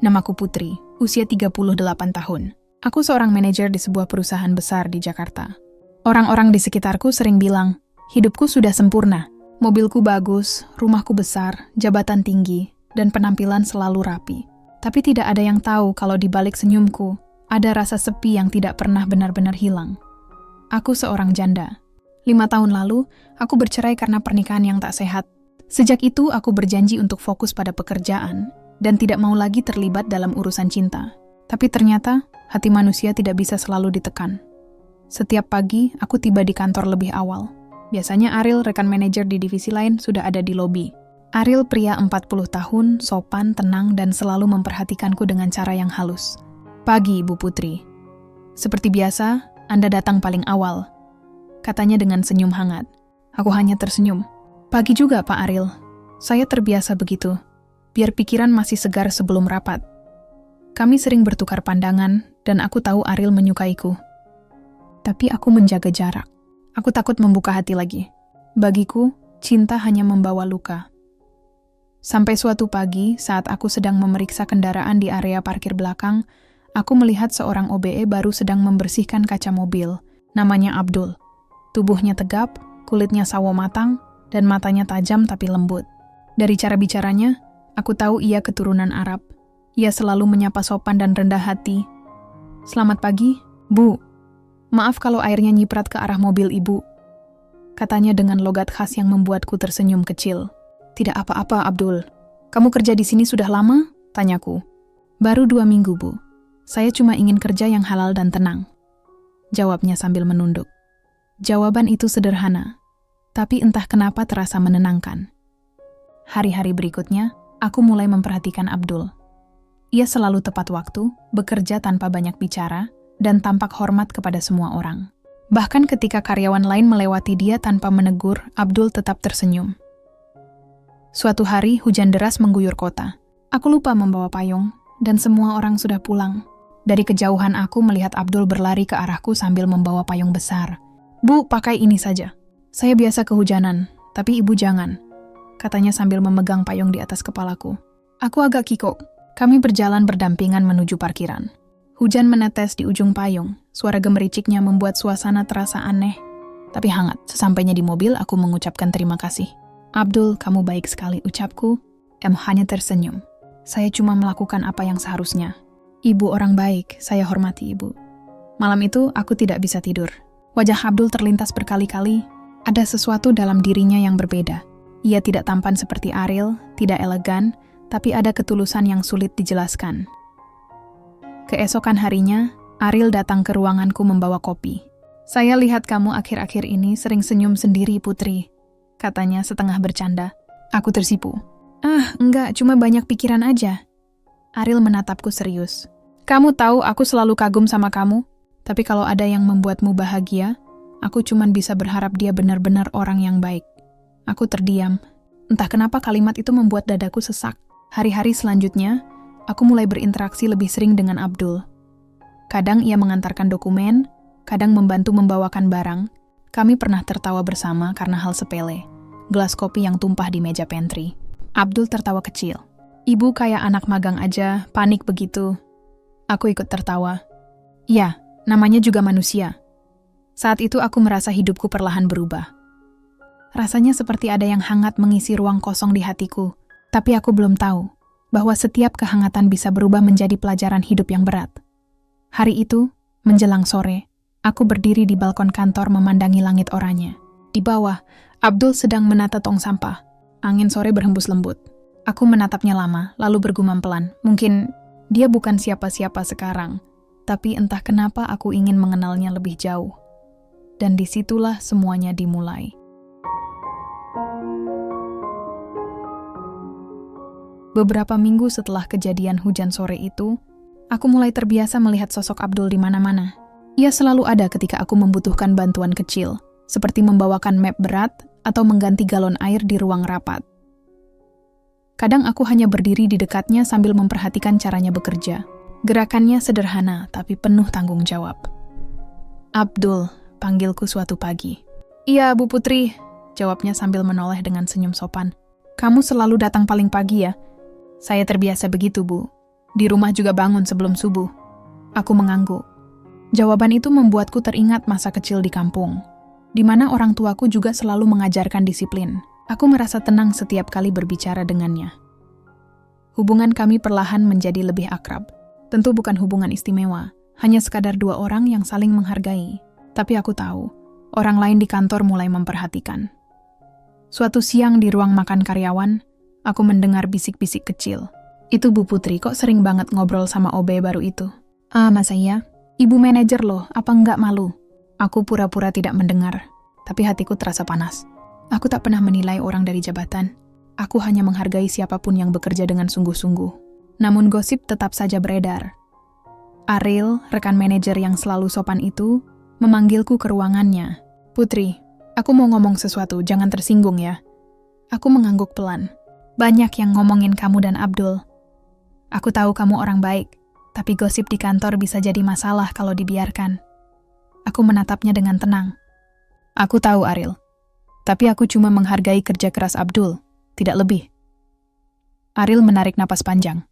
Namaku Putri, usia 38 tahun. Aku seorang manajer di sebuah perusahaan besar di Jakarta. Orang-orang di sekitarku sering bilang, hidupku sudah sempurna. Mobilku bagus, rumahku besar, jabatan tinggi, dan penampilan selalu rapi. Tapi tidak ada yang tahu kalau di balik senyumku, ada rasa sepi yang tidak pernah benar-benar hilang. Aku seorang janda. 5 tahun lalu, aku bercerai karena pernikahan yang tak sehat. Sejak itu, aku berjanji untuk fokus pada pekerjaan dan tidak mau lagi terlibat dalam urusan cinta. Tapi ternyata, hati manusia tidak bisa selalu ditekan. Setiap pagi, aku tiba di kantor lebih awal. Biasanya Ariel, rekan manajer di divisi lain, sudah ada di lobi. Ariel pria 40 tahun, sopan, tenang, dan selalu memperhatikanku dengan cara yang halus. Pagi, Bu Putri. Seperti biasa, Anda datang paling awal. Katanya dengan senyum hangat. Aku hanya tersenyum. Pagi juga, Pak Ariel. Saya terbiasa begitu. Biar pikiran masih segar sebelum rapat. Kami sering bertukar pandangan, dan aku tahu Ariel menyukaiku. Tapi aku menjaga jarak. Aku takut membuka hati lagi. Bagiku, cinta hanya membawa luka. Sampai suatu pagi, saat aku sedang memeriksa kendaraan di area parkir belakang, aku melihat seorang OBE baru sedang membersihkan kaca mobil. Namanya Abdul. Tubuhnya tegap, kulitnya sawo matang, dan matanya tajam tapi lembut. Dari cara bicaranya, aku tahu ia keturunan Arab. Ia selalu menyapa sopan dan rendah hati. Selamat pagi, Bu. Maaf kalau airnya nyiprat ke arah mobil Ibu. Katanya dengan logat khas yang membuatku tersenyum kecil. Tidak apa-apa, Abdul. Kamu kerja di sini sudah lama? Tanyaku. Baru 2 minggu, Bu. Saya cuma ingin kerja yang halal dan tenang. Jawabnya sambil menunduk. Jawaban itu sederhana, tapi entah kenapa terasa menenangkan. Hari-hari berikutnya, aku mulai memperhatikan Abdul. Ia selalu tepat waktu, bekerja tanpa banyak bicara, dan tampak hormat kepada semua orang. Bahkan ketika karyawan lain melewati dia tanpa menegur, Abdul tetap tersenyum. Suatu hari, hujan deras mengguyur kota. Aku lupa membawa payung, dan semua orang sudah pulang. Dari kejauhan aku melihat Abdul berlari ke arahku sambil membawa payung besar. Bu, pakai ini saja. Saya biasa kehujanan, tapi Ibu jangan. Katanya sambil memegang payung di atas kepalaku. Aku agak kikuk. Kami berjalan berdampingan menuju parkiran. Hujan menetes di ujung payung. Suara gemericiknya membuat suasana terasa aneh, tapi hangat. Sesampainya di mobil, aku mengucapkan terima kasih. Abdul, kamu baik sekali, ucapku. Hanya tersenyum. Saya cuma melakukan apa yang seharusnya. Ibu orang baik, saya hormati Ibu. Malam itu, aku tidak bisa tidur. Wajah Abdul terlintas berkali-kali. Ada sesuatu dalam dirinya yang berbeda. Ia tidak tampan seperti Ariel, tidak elegan, tapi ada ketulusan yang sulit dijelaskan. Keesokan harinya, Ariel datang ke ruanganku membawa kopi. Saya lihat kamu akhir-akhir ini sering senyum sendiri, Putri. Katanya setengah bercanda. Aku tersipu. Enggak, cuma banyak pikiran aja. Ariel menatapku serius. Kamu tahu aku selalu kagum sama kamu, tapi kalau ada yang membuatmu bahagia, aku cuma bisa berharap dia benar-benar orang yang baik. Aku terdiam. Entah kenapa kalimat itu membuat dadaku sesak. Hari-hari selanjutnya, aku mulai berinteraksi lebih sering dengan Abdul. Kadang ia mengantarkan dokumen, kadang membantu membawakan barang. Kami pernah tertawa bersama karena hal sepele. Gelas kopi yang tumpah di meja pantry. Abdul tertawa kecil. Ibu kayak anak magang aja, panik begitu. Aku ikut tertawa. Ya, namanya juga manusia. Saat itu aku merasa hidupku perlahan berubah. Rasanya seperti ada yang hangat mengisi ruang kosong di hatiku. Tapi aku belum tahu bahwa setiap kehangatan bisa berubah menjadi pelajaran hidup yang berat. Hari itu, menjelang sore, aku berdiri di balkon kantor memandangi langit oranye. Di bawah, Abdul sedang menata tong sampah. Angin sore berhembus lembut. Aku menatapnya lama, lalu bergumam pelan. Mungkin dia bukan siapa-siapa sekarang, tapi entah kenapa aku ingin mengenalnya lebih jauh. Dan disitulah semuanya dimulai. Beberapa minggu setelah kejadian hujan sore itu, aku mulai terbiasa melihat sosok Abdul di mana-mana. Ia selalu ada ketika aku membutuhkan bantuan kecil, seperti membawakan map berat atau mengganti galon air di ruang rapat. Kadang aku hanya berdiri di dekatnya sambil memperhatikan caranya bekerja. Gerakannya sederhana, tapi penuh tanggung jawab. Abdul, panggilku suatu pagi. Iya, Bu Putri, jawabnya sambil menoleh dengan senyum sopan. Kamu selalu datang paling pagi ya? Saya terbiasa begitu, Bu. Di rumah juga bangun sebelum subuh. Aku mengangguk. Jawaban itu membuatku teringat masa kecil di kampung, di mana orang tuaku juga selalu mengajarkan disiplin. Aku merasa tenang setiap kali berbicara dengannya. Hubungan kami perlahan menjadi lebih akrab. Tentu bukan hubungan istimewa, hanya sekadar dua orang yang saling menghargai. Tapi aku tahu, orang lain di kantor mulai memperhatikan. Suatu siang di ruang makan karyawan, aku mendengar bisik-bisik kecil. Itu Bu Putri kok sering banget ngobrol sama OB baru itu. Masa iya? Ibu manajer loh, apa enggak malu? Aku pura-pura tidak mendengar, tapi hatiku terasa panas. Aku tak pernah menilai orang dari jabatan. Aku hanya menghargai siapapun yang bekerja dengan sungguh-sungguh. Namun gosip tetap saja beredar. Ariel, rekan manajer yang selalu sopan itu, memanggilku ke ruangannya. Putri, aku mau ngomong sesuatu, jangan tersinggung ya. Aku mengangguk pelan. Banyak yang ngomongin kamu dan Abdul. Aku tahu kamu orang baik, tapi gosip di kantor bisa jadi masalah kalau dibiarkan. Aku menatapnya dengan tenang. Aku tahu, Ariel. Tapi aku cuma menghargai kerja keras Abdul, tidak lebih. Ariel menarik napas panjang.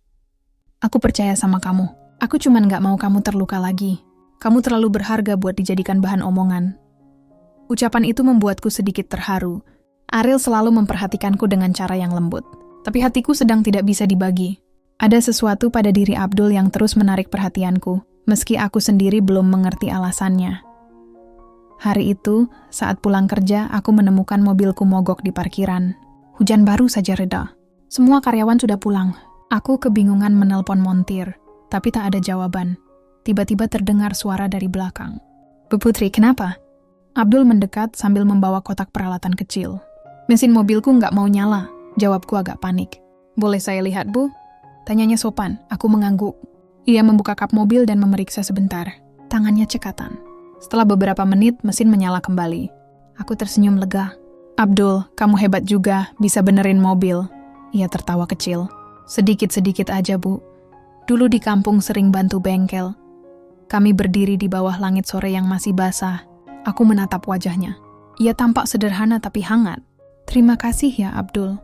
Aku percaya sama kamu. Aku cuma nggak mau kamu terluka lagi. Kamu terlalu berharga buat dijadikan bahan omongan. Ucapan itu membuatku sedikit terharu. Ariel selalu memperhatikanku dengan cara yang lembut. Tapi hatiku sedang tidak bisa dibagi. Ada sesuatu pada diri Abdul yang terus menarik perhatianku, meski aku sendiri belum mengerti alasannya. Hari itu, saat pulang kerja, aku menemukan mobilku mogok di parkiran. Hujan baru saja reda. Semua karyawan sudah pulang. Aku kebingungan menelpon montir, tapi tak ada jawaban. Tiba-tiba terdengar suara dari belakang. Bu Putri, kenapa? Abdul mendekat sambil membawa kotak peralatan kecil. Mesin mobilku nggak mau nyala, jawabku agak panik. Boleh saya lihat, Bu? Tanyanya sopan, aku mengangguk. Ia membuka kap mobil dan memeriksa sebentar. Tangannya cekatan. Setelah beberapa menit, mesin menyala kembali. Aku tersenyum lega. Abdul, kamu hebat juga, bisa benerin mobil. Ia tertawa kecil. Sedikit-sedikit aja, Bu. Dulu di kampung sering bantu bengkel. Kami berdiri di bawah langit sore yang masih basah. Aku menatap wajahnya. Ia tampak sederhana tapi hangat. Terima kasih ya, Abdul.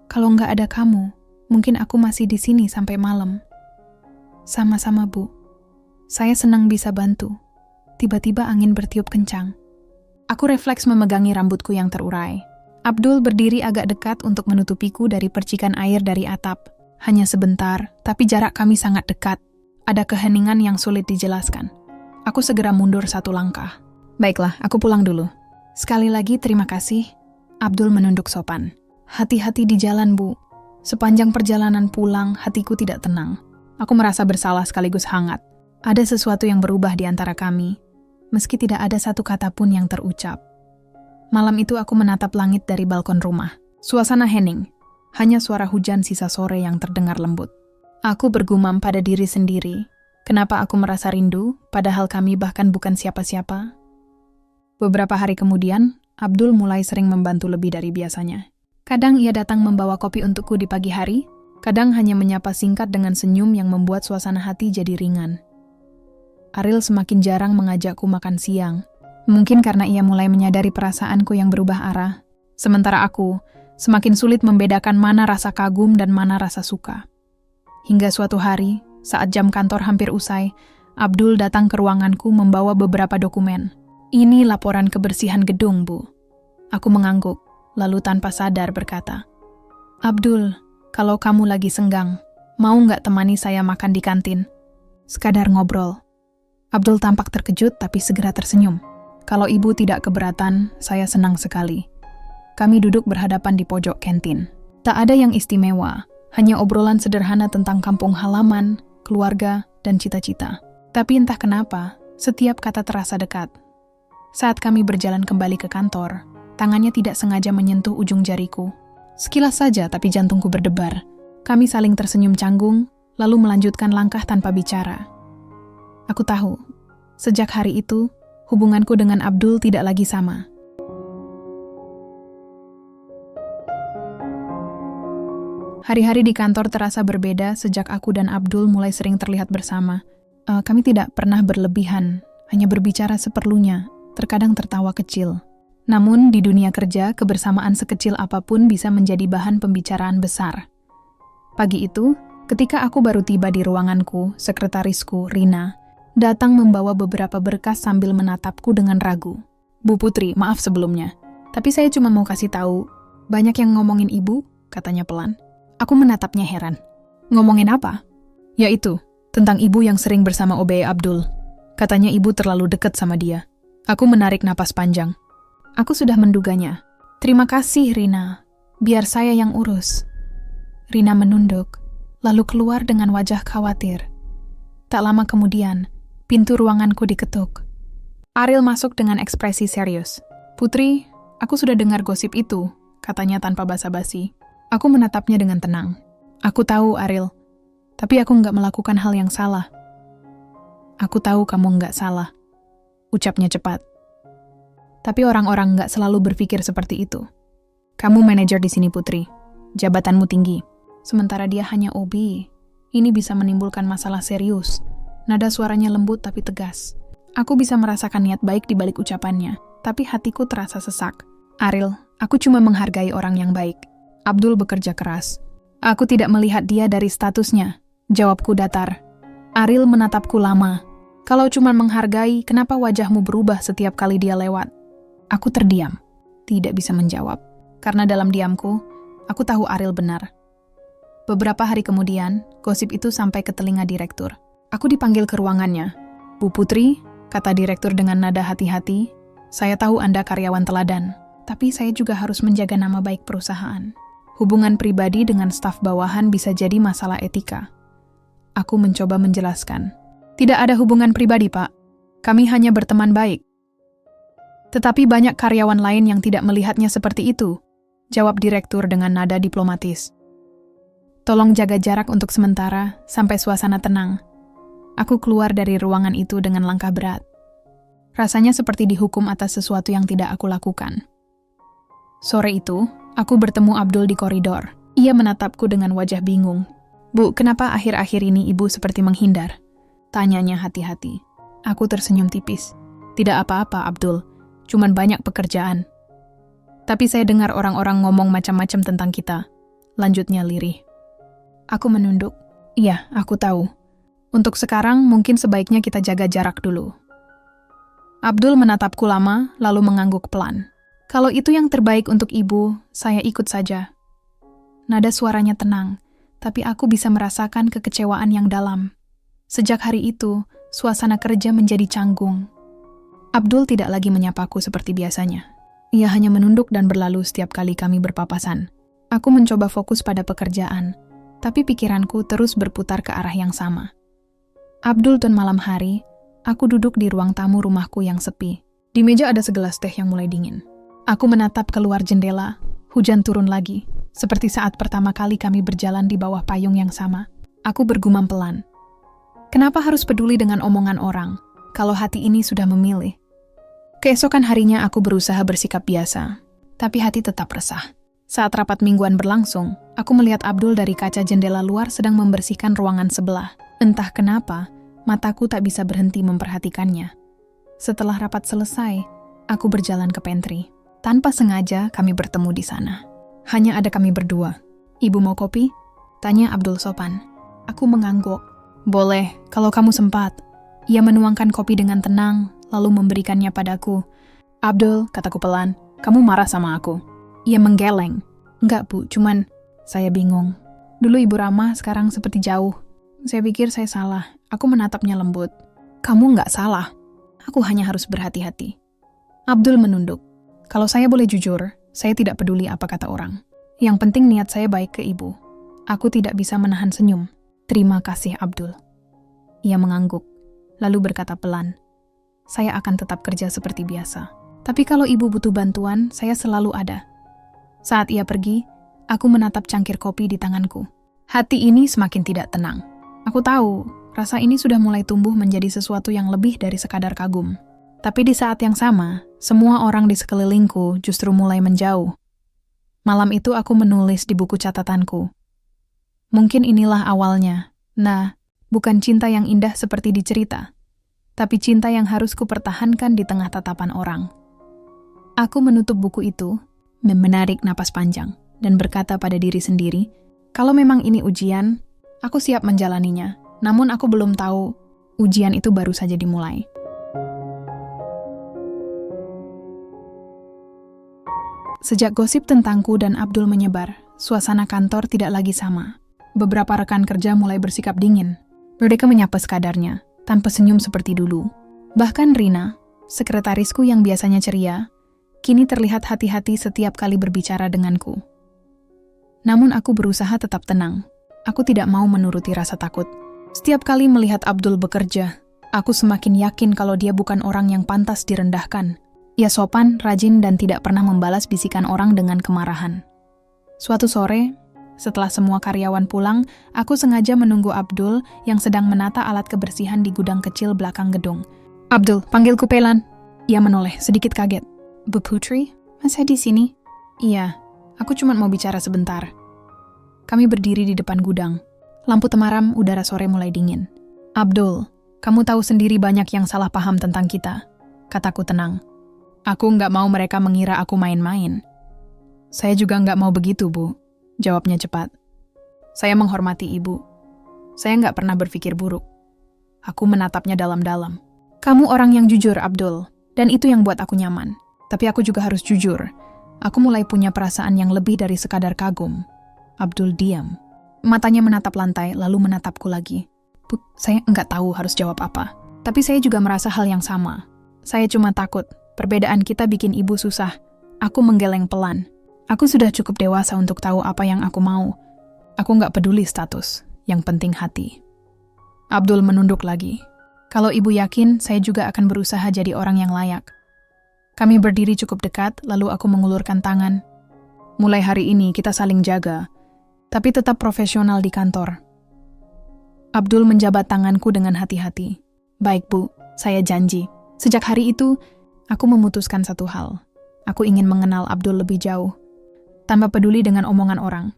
Kalau nggak ada kamu, mungkin aku masih di sini sampai malam. Sama-sama, Bu. Saya senang bisa bantu. Tiba-tiba angin bertiup kencang. Aku refleks memegangi rambutku yang terurai. Abdul berdiri agak dekat untuk menutupiku dari percikan air dari atap. Hanya sebentar, tapi jarak kami sangat dekat. Ada keheningan yang sulit dijelaskan. Aku segera mundur satu langkah. Baiklah, aku pulang dulu. Sekali lagi terima kasih. Abdul menunduk sopan. Hati-hati di jalan, Bu. Sepanjang perjalanan pulang, hatiku tidak tenang. Aku merasa bersalah sekaligus hangat. Ada sesuatu yang berubah di antara kami, meski tidak ada satu kata pun yang terucap. Malam itu aku menatap langit dari balkon rumah. Suasana hening, hanya suara hujan sisa sore yang terdengar lembut. Aku bergumam pada diri sendiri, kenapa aku merasa rindu, padahal kami bahkan bukan siapa-siapa. Beberapa hari kemudian, Abdul mulai sering membantu lebih dari biasanya. Kadang ia datang membawa kopi untukku di pagi hari, kadang hanya menyapa singkat dengan senyum yang membuat suasana hati jadi ringan. Ariel semakin jarang mengajakku makan siang, mungkin karena ia mulai menyadari perasaanku yang berubah arah. Sementara aku, semakin sulit membedakan mana rasa kagum dan mana rasa suka. Hingga suatu hari, saat jam kantor hampir usai, Abdul datang ke ruanganku membawa beberapa dokumen. Ini laporan kebersihan gedung, Bu. Aku mengangguk, lalu tanpa sadar berkata, Abdul, kalau kamu lagi senggang, mau nggak temani saya makan di kantin? Sekadar ngobrol. Abdul tampak terkejut tapi segera tersenyum. Kalau ibu tidak keberatan, saya senang sekali. Kami duduk berhadapan di pojok kantin. Tak ada yang istimewa, hanya obrolan sederhana tentang kampung halaman, keluarga, dan cita-cita. Tapi entah kenapa, setiap kata terasa dekat. Saat kami berjalan kembali ke kantor, tangannya tidak sengaja menyentuh ujung jariku. Sekilas saja tapi jantungku berdebar. Kami saling tersenyum canggung, lalu melanjutkan langkah tanpa bicara. Aku tahu, sejak hari itu, hubunganku dengan Abdul tidak lagi sama. Hari-hari di kantor terasa berbeda sejak aku dan Abdul mulai sering terlihat bersama. Kami tidak pernah berlebihan, hanya berbicara seperlunya, terkadang tertawa kecil. Namun di dunia kerja, kebersamaan sekecil apapun bisa menjadi bahan pembicaraan besar. Pagi itu, Ketika aku baru tiba di ruanganku, sekretarisku, Rina, datang membawa beberapa berkas sambil menatapku dengan ragu. Bu Putri, maaf sebelumnya. Tapi saya cuma mau kasih tahu, banyak yang ngomongin ibu, katanya pelan. Aku menatapnya heran. Ngomongin apa? Yaitu, tentang ibu yang sering bersama OB Abdul. Katanya ibu terlalu dekat sama dia. Aku menarik napas panjang. Aku sudah menduganya. Terima kasih, Rina. Biar saya yang urus. Rina menunduk, lalu keluar dengan wajah khawatir. Tak lama kemudian, pintu ruanganku diketuk. Ariel masuk dengan ekspresi serius. Putri, aku sudah dengar gosip itu, katanya tanpa basa-basi. Aku menatapnya dengan tenang. Aku tahu, Ariel. Tapi aku nggak melakukan hal yang salah. Aku tahu kamu nggak salah. Ucapnya cepat. Tapi orang-orang nggak selalu berpikir seperti itu. Kamu manajer di sini, Putri. Jabatanmu tinggi. Sementara dia hanya OB. Ini bisa menimbulkan masalah serius. Nada suaranya lembut tapi tegas. Aku bisa merasakan niat baik di balik ucapannya, tapi hatiku terasa sesak. Ariel, aku cuma menghargai orang yang baik. Abdul bekerja keras. Aku tidak melihat dia dari statusnya. Jawabku datar. Ariel menatapku lama. Kalau cuma menghargai, kenapa wajahmu berubah setiap kali dia lewat? Aku terdiam. Tidak bisa menjawab. Karena dalam diamku, aku tahu Ariel benar. Beberapa hari kemudian, gosip itu sampai ke telinga direktur. Aku dipanggil ke ruangannya. Bu Putri, kata direktur dengan nada hati-hati, saya tahu Anda karyawan teladan, tapi saya juga harus menjaga nama baik perusahaan. Hubungan pribadi dengan staf bawahan bisa jadi masalah etika. Aku mencoba menjelaskan. Tidak ada hubungan pribadi, Pak. Kami hanya berteman baik. Tetapi banyak karyawan lain yang tidak melihatnya seperti itu, jawab direktur dengan nada diplomatis. Tolong jaga jarak untuk sementara, sampai suasana tenang. Aku keluar dari ruangan itu dengan langkah berat. Rasanya seperti dihukum atas sesuatu yang tidak aku lakukan. Sore itu, aku bertemu Abdul di koridor. Ia menatapku dengan wajah bingung. Bu, kenapa akhir-akhir ini ibu seperti menghindar? Tanyanya hati-hati. Aku tersenyum tipis. Tidak apa-apa, Abdul. Cuman banyak pekerjaan. Tapi saya dengar orang-orang ngomong macam-macam tentang kita. Lanjutnya lirih. Aku menunduk. Iya, aku tahu. Untuk sekarang mungkin sebaiknya kita jaga jarak dulu. Abdul menatapku lama, lalu mengangguk pelan. Kalau itu yang terbaik untuk ibu, saya ikut saja. Nada suaranya tenang, tapi aku bisa merasakan kekecewaan yang dalam. Sejak hari itu, suasana kerja menjadi canggung. Abdul tidak lagi menyapaku seperti biasanya. Ia hanya menunduk dan berlalu setiap kali kami berpapasan. Aku mencoba fokus pada pekerjaan, tapi pikiranku terus berputar ke arah yang sama. Abdul dan malam hari, aku duduk di ruang tamu rumahku yang sepi. Di meja ada segelas teh yang mulai dingin. Aku menatap keluar jendela, hujan turun lagi, seperti saat pertama kali kami berjalan di bawah payung yang sama. Aku bergumam pelan. Kenapa harus peduli dengan omongan orang, kalau hati ini sudah memilih? Keesokan harinya aku berusaha bersikap biasa, tapi hati tetap resah. Saat rapat mingguan berlangsung, aku melihat Abdul dari kaca jendela luar sedang membersihkan ruangan sebelah. Entah kenapa, mataku tak bisa berhenti memperhatikannya. Setelah rapat selesai, aku berjalan ke pantry. Tanpa sengaja kami bertemu di sana. Hanya ada kami berdua. Ibu mau kopi? Tanya Abdul sopan. Aku mengangguk. Boleh, kalau kamu sempat. Ia menuangkan kopi dengan tenang, lalu memberikannya padaku. Abdul, kataku pelan, kamu marah sama aku? Ia menggeleng. Enggak, Bu, cuman saya bingung. Dulu Ibu ramah, sekarang seperti jauh. Saya pikir saya salah. Aku menatapnya lembut. Kamu enggak salah. Aku hanya harus berhati-hati. Abdul menunduk. Kalau saya boleh jujur, saya tidak peduli apa kata orang. Yang penting niat saya baik ke Ibu. Aku tidak bisa menahan senyum. Terima kasih, Abdul. Ia mengangguk, lalu berkata pelan. Saya akan tetap kerja seperti biasa. Tapi kalau Ibu butuh bantuan, saya selalu ada. Saat ia pergi, aku menatap cangkir kopi di tanganku. Hati ini semakin tidak tenang. Aku tahu, rasa ini sudah mulai tumbuh menjadi sesuatu yang lebih dari sekadar kagum. Tapi di saat yang sama, semua orang di sekelilingku justru mulai menjauh. Malam itu aku menulis di buku catatanku. Mungkin inilah awalnya. Nah, bukan cinta yang indah seperti dicerita, tapi cinta yang harus kupertahankan di tengah tatapan orang. Aku menutup buku itu, menarik napas panjang, dan berkata pada diri sendiri, kalau memang ini ujian, Aku siap menjalaninya, namun aku belum tahu ujian itu baru saja dimulai. Sejak gosip tentangku dan Abdul menyebar, suasana kantor tidak lagi sama. Beberapa rekan kerja mulai bersikap dingin. Mereka menyapa sekadarnya, tanpa senyum seperti dulu. Bahkan Rina, sekretarisku yang biasanya ceria, kini terlihat hati-hati setiap kali berbicara denganku. Namun aku berusaha tetap tenang. Aku tidak mau menuruti rasa takut. Setiap kali melihat Abdul bekerja, aku semakin yakin kalau dia bukan orang yang pantas direndahkan. Ia sopan, rajin, dan tidak pernah membalas bisikan orang dengan kemarahan. Suatu sore, setelah semua karyawan pulang, aku sengaja menunggu Abdul yang sedang menata alat kebersihan di gudang kecil belakang gedung. "Abdul, panggilku Pelan." Ia menoleh, sedikit kaget. "Bu Putri, masa di sini?" "Iya, aku cuma mau bicara sebentar." Kami berdiri di depan gudang. Lampu temaram, udara sore mulai dingin. "Abdul, kamu tahu sendiri banyak yang salah paham tentang kita," kataku tenang. "Aku nggak mau mereka mengira aku main-main." "Saya juga nggak mau begitu, Bu," jawabnya cepat. "Saya menghormati Ibu. Saya nggak pernah berpikir buruk." Aku menatapnya dalam-dalam. "Kamu orang yang jujur, Abdul, dan itu yang buat aku nyaman. Tapi aku juga harus jujur. Aku mulai punya perasaan yang lebih dari sekadar kagum." Abdul diam. Matanya menatap lantai, lalu menatapku lagi. "Bu, saya nggak tahu harus jawab apa. Tapi saya juga merasa hal yang sama. Saya cuma takut. Perbedaan kita bikin Ibu susah." Aku menggeleng pelan. Aku sudah cukup dewasa untuk tahu apa yang aku mau. Aku nggak peduli status, yang penting hati. Abdul menunduk lagi. "Kalau Ibu yakin, saya juga akan berusaha jadi orang yang layak." Kami berdiri cukup dekat, lalu aku mengulurkan tangan. "Mulai hari ini kita saling jaga, tapi tetap profesional di kantor." Abdul menjabat tanganku dengan hati-hati. "Baik, Bu, saya janji." Sejak hari itu, aku memutuskan satu hal. Aku ingin mengenal Abdul lebih jauh, tanpa peduli dengan omongan orang.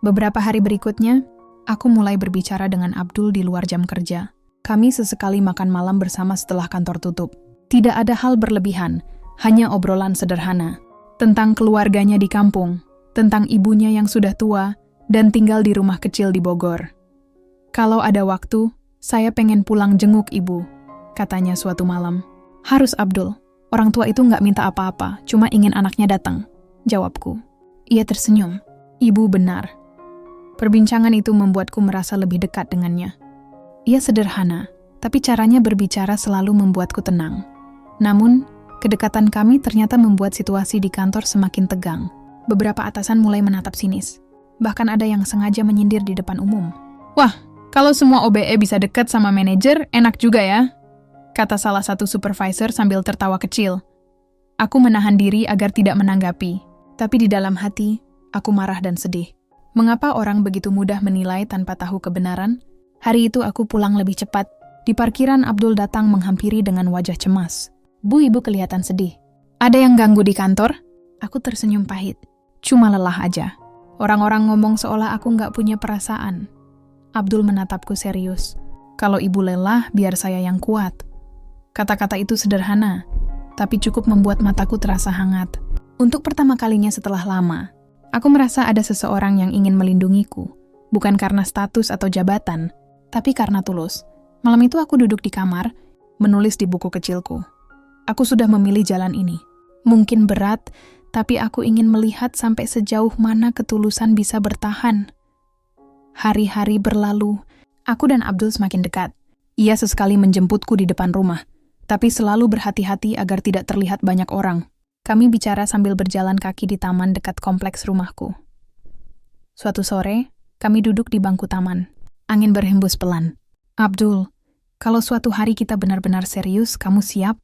Beberapa hari berikutnya, aku mulai berbicara dengan Abdul di luar jam kerja. Kami sesekali makan malam bersama setelah kantor tutup. Tidak ada hal berlebihan, hanya obrolan sederhana. Tentang keluarganya di kampung, tentang ibunya yang sudah tua, dan tinggal di rumah kecil di Bogor. "Kalau ada waktu, saya pengen pulang jenguk Ibu," katanya suatu malam. "Harus, Abdul. Orang tua itu nggak minta apa-apa, cuma ingin anaknya datang," jawabku. Ia tersenyum. Ibu benar. Perbincangan itu membuatku merasa lebih dekat dengannya. Ia sederhana, tapi caranya berbicara selalu membuatku tenang. Namun, kedekatan kami ternyata membuat situasi di kantor semakin tegang. Beberapa atasan mulai menatap sinis. Bahkan ada yang sengaja menyindir di depan umum. "Wah, kalau semua OBE bisa dekat sama manajer, enak juga ya," kata salah satu supervisor sambil tertawa kecil. Aku menahan diri agar tidak menanggapi, tapi di dalam hati, aku marah dan sedih. Mengapa orang begitu mudah menilai tanpa tahu kebenaran? Hari itu aku pulang lebih cepat. Di parkiran Abdul datang menghampiri dengan wajah cemas. "Bu, Ibu kelihatan sedih. Ada yang ganggu di kantor?" Aku tersenyum pahit. "Cuma lelah aja. Orang-orang ngomong seolah aku nggak punya perasaan." Abdul menatapku serius. "Kalau Ibu lelah, biar saya yang kuat." Kata-kata itu sederhana, tapi cukup membuat mataku terasa hangat. Untuk pertama kalinya setelah lama, aku merasa ada seseorang yang ingin melindungiku. Bukan karena status atau jabatan, tapi karena tulus. Malam itu aku duduk di kamar, menulis di buku kecilku. Aku sudah memilih jalan ini. Mungkin berat, tapi aku ingin melihat sampai sejauh mana ketulusan bisa bertahan. Hari-hari berlalu, aku dan Abdul semakin dekat. Ia sesekali menjemputku di depan rumah, tapi selalu berhati-hati agar tidak terlihat banyak orang. Kami bicara sambil berjalan kaki di taman dekat kompleks rumahku. Suatu sore, kami duduk di bangku taman. Angin berhembus pelan. "Abdul, kalau suatu hari kita benar-benar serius, kamu siap?"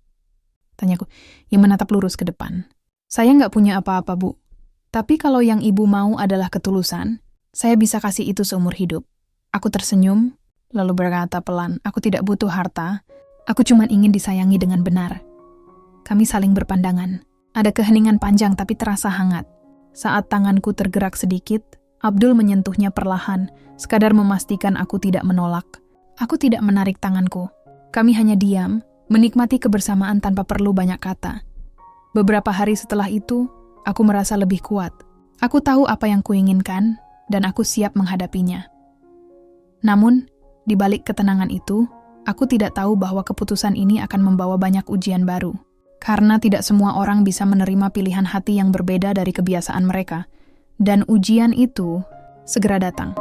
tanyaku. Ia menatap lurus ke depan. "Saya nggak punya apa-apa, Bu. Tapi kalau yang Ibu mau adalah ketulusan, saya bisa kasih itu seumur hidup." Aku tersenyum, lalu berkata pelan, "Aku tidak butuh harta. Aku cuma ingin disayangi dengan benar." Kami saling berpandangan. Ada keheningan panjang tapi terasa hangat. Saat tanganku tergerak sedikit, Abdul menyentuhnya perlahan, sekadar memastikan aku tidak menolak. Aku tidak menarik tanganku. Kami hanya diam, menikmati kebersamaan tanpa perlu banyak kata. Beberapa hari setelah itu, aku merasa lebih kuat. Aku tahu apa yang kuinginkan, dan aku siap menghadapinya. Namun, di balik ketenangan itu, aku tidak tahu bahwa keputusan ini akan membawa banyak ujian baru. Karena tidak semua orang bisa menerima pilihan hati yang berbeda dari kebiasaan mereka. Dan ujian itu segera datang.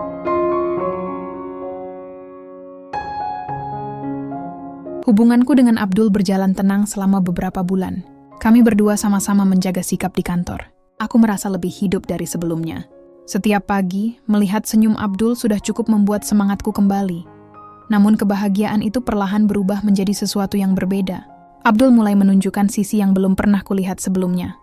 Hubunganku dengan Abdul berjalan tenang selama beberapa bulan. Kami berdua sama-sama menjaga sikap di kantor. Aku merasa lebih hidup dari sebelumnya. Setiap pagi, melihat senyum Abdul sudah cukup membuat semangatku kembali. Namun kebahagiaan itu perlahan berubah menjadi sesuatu yang berbeda. Abdul mulai menunjukkan sisi yang belum pernah kulihat sebelumnya.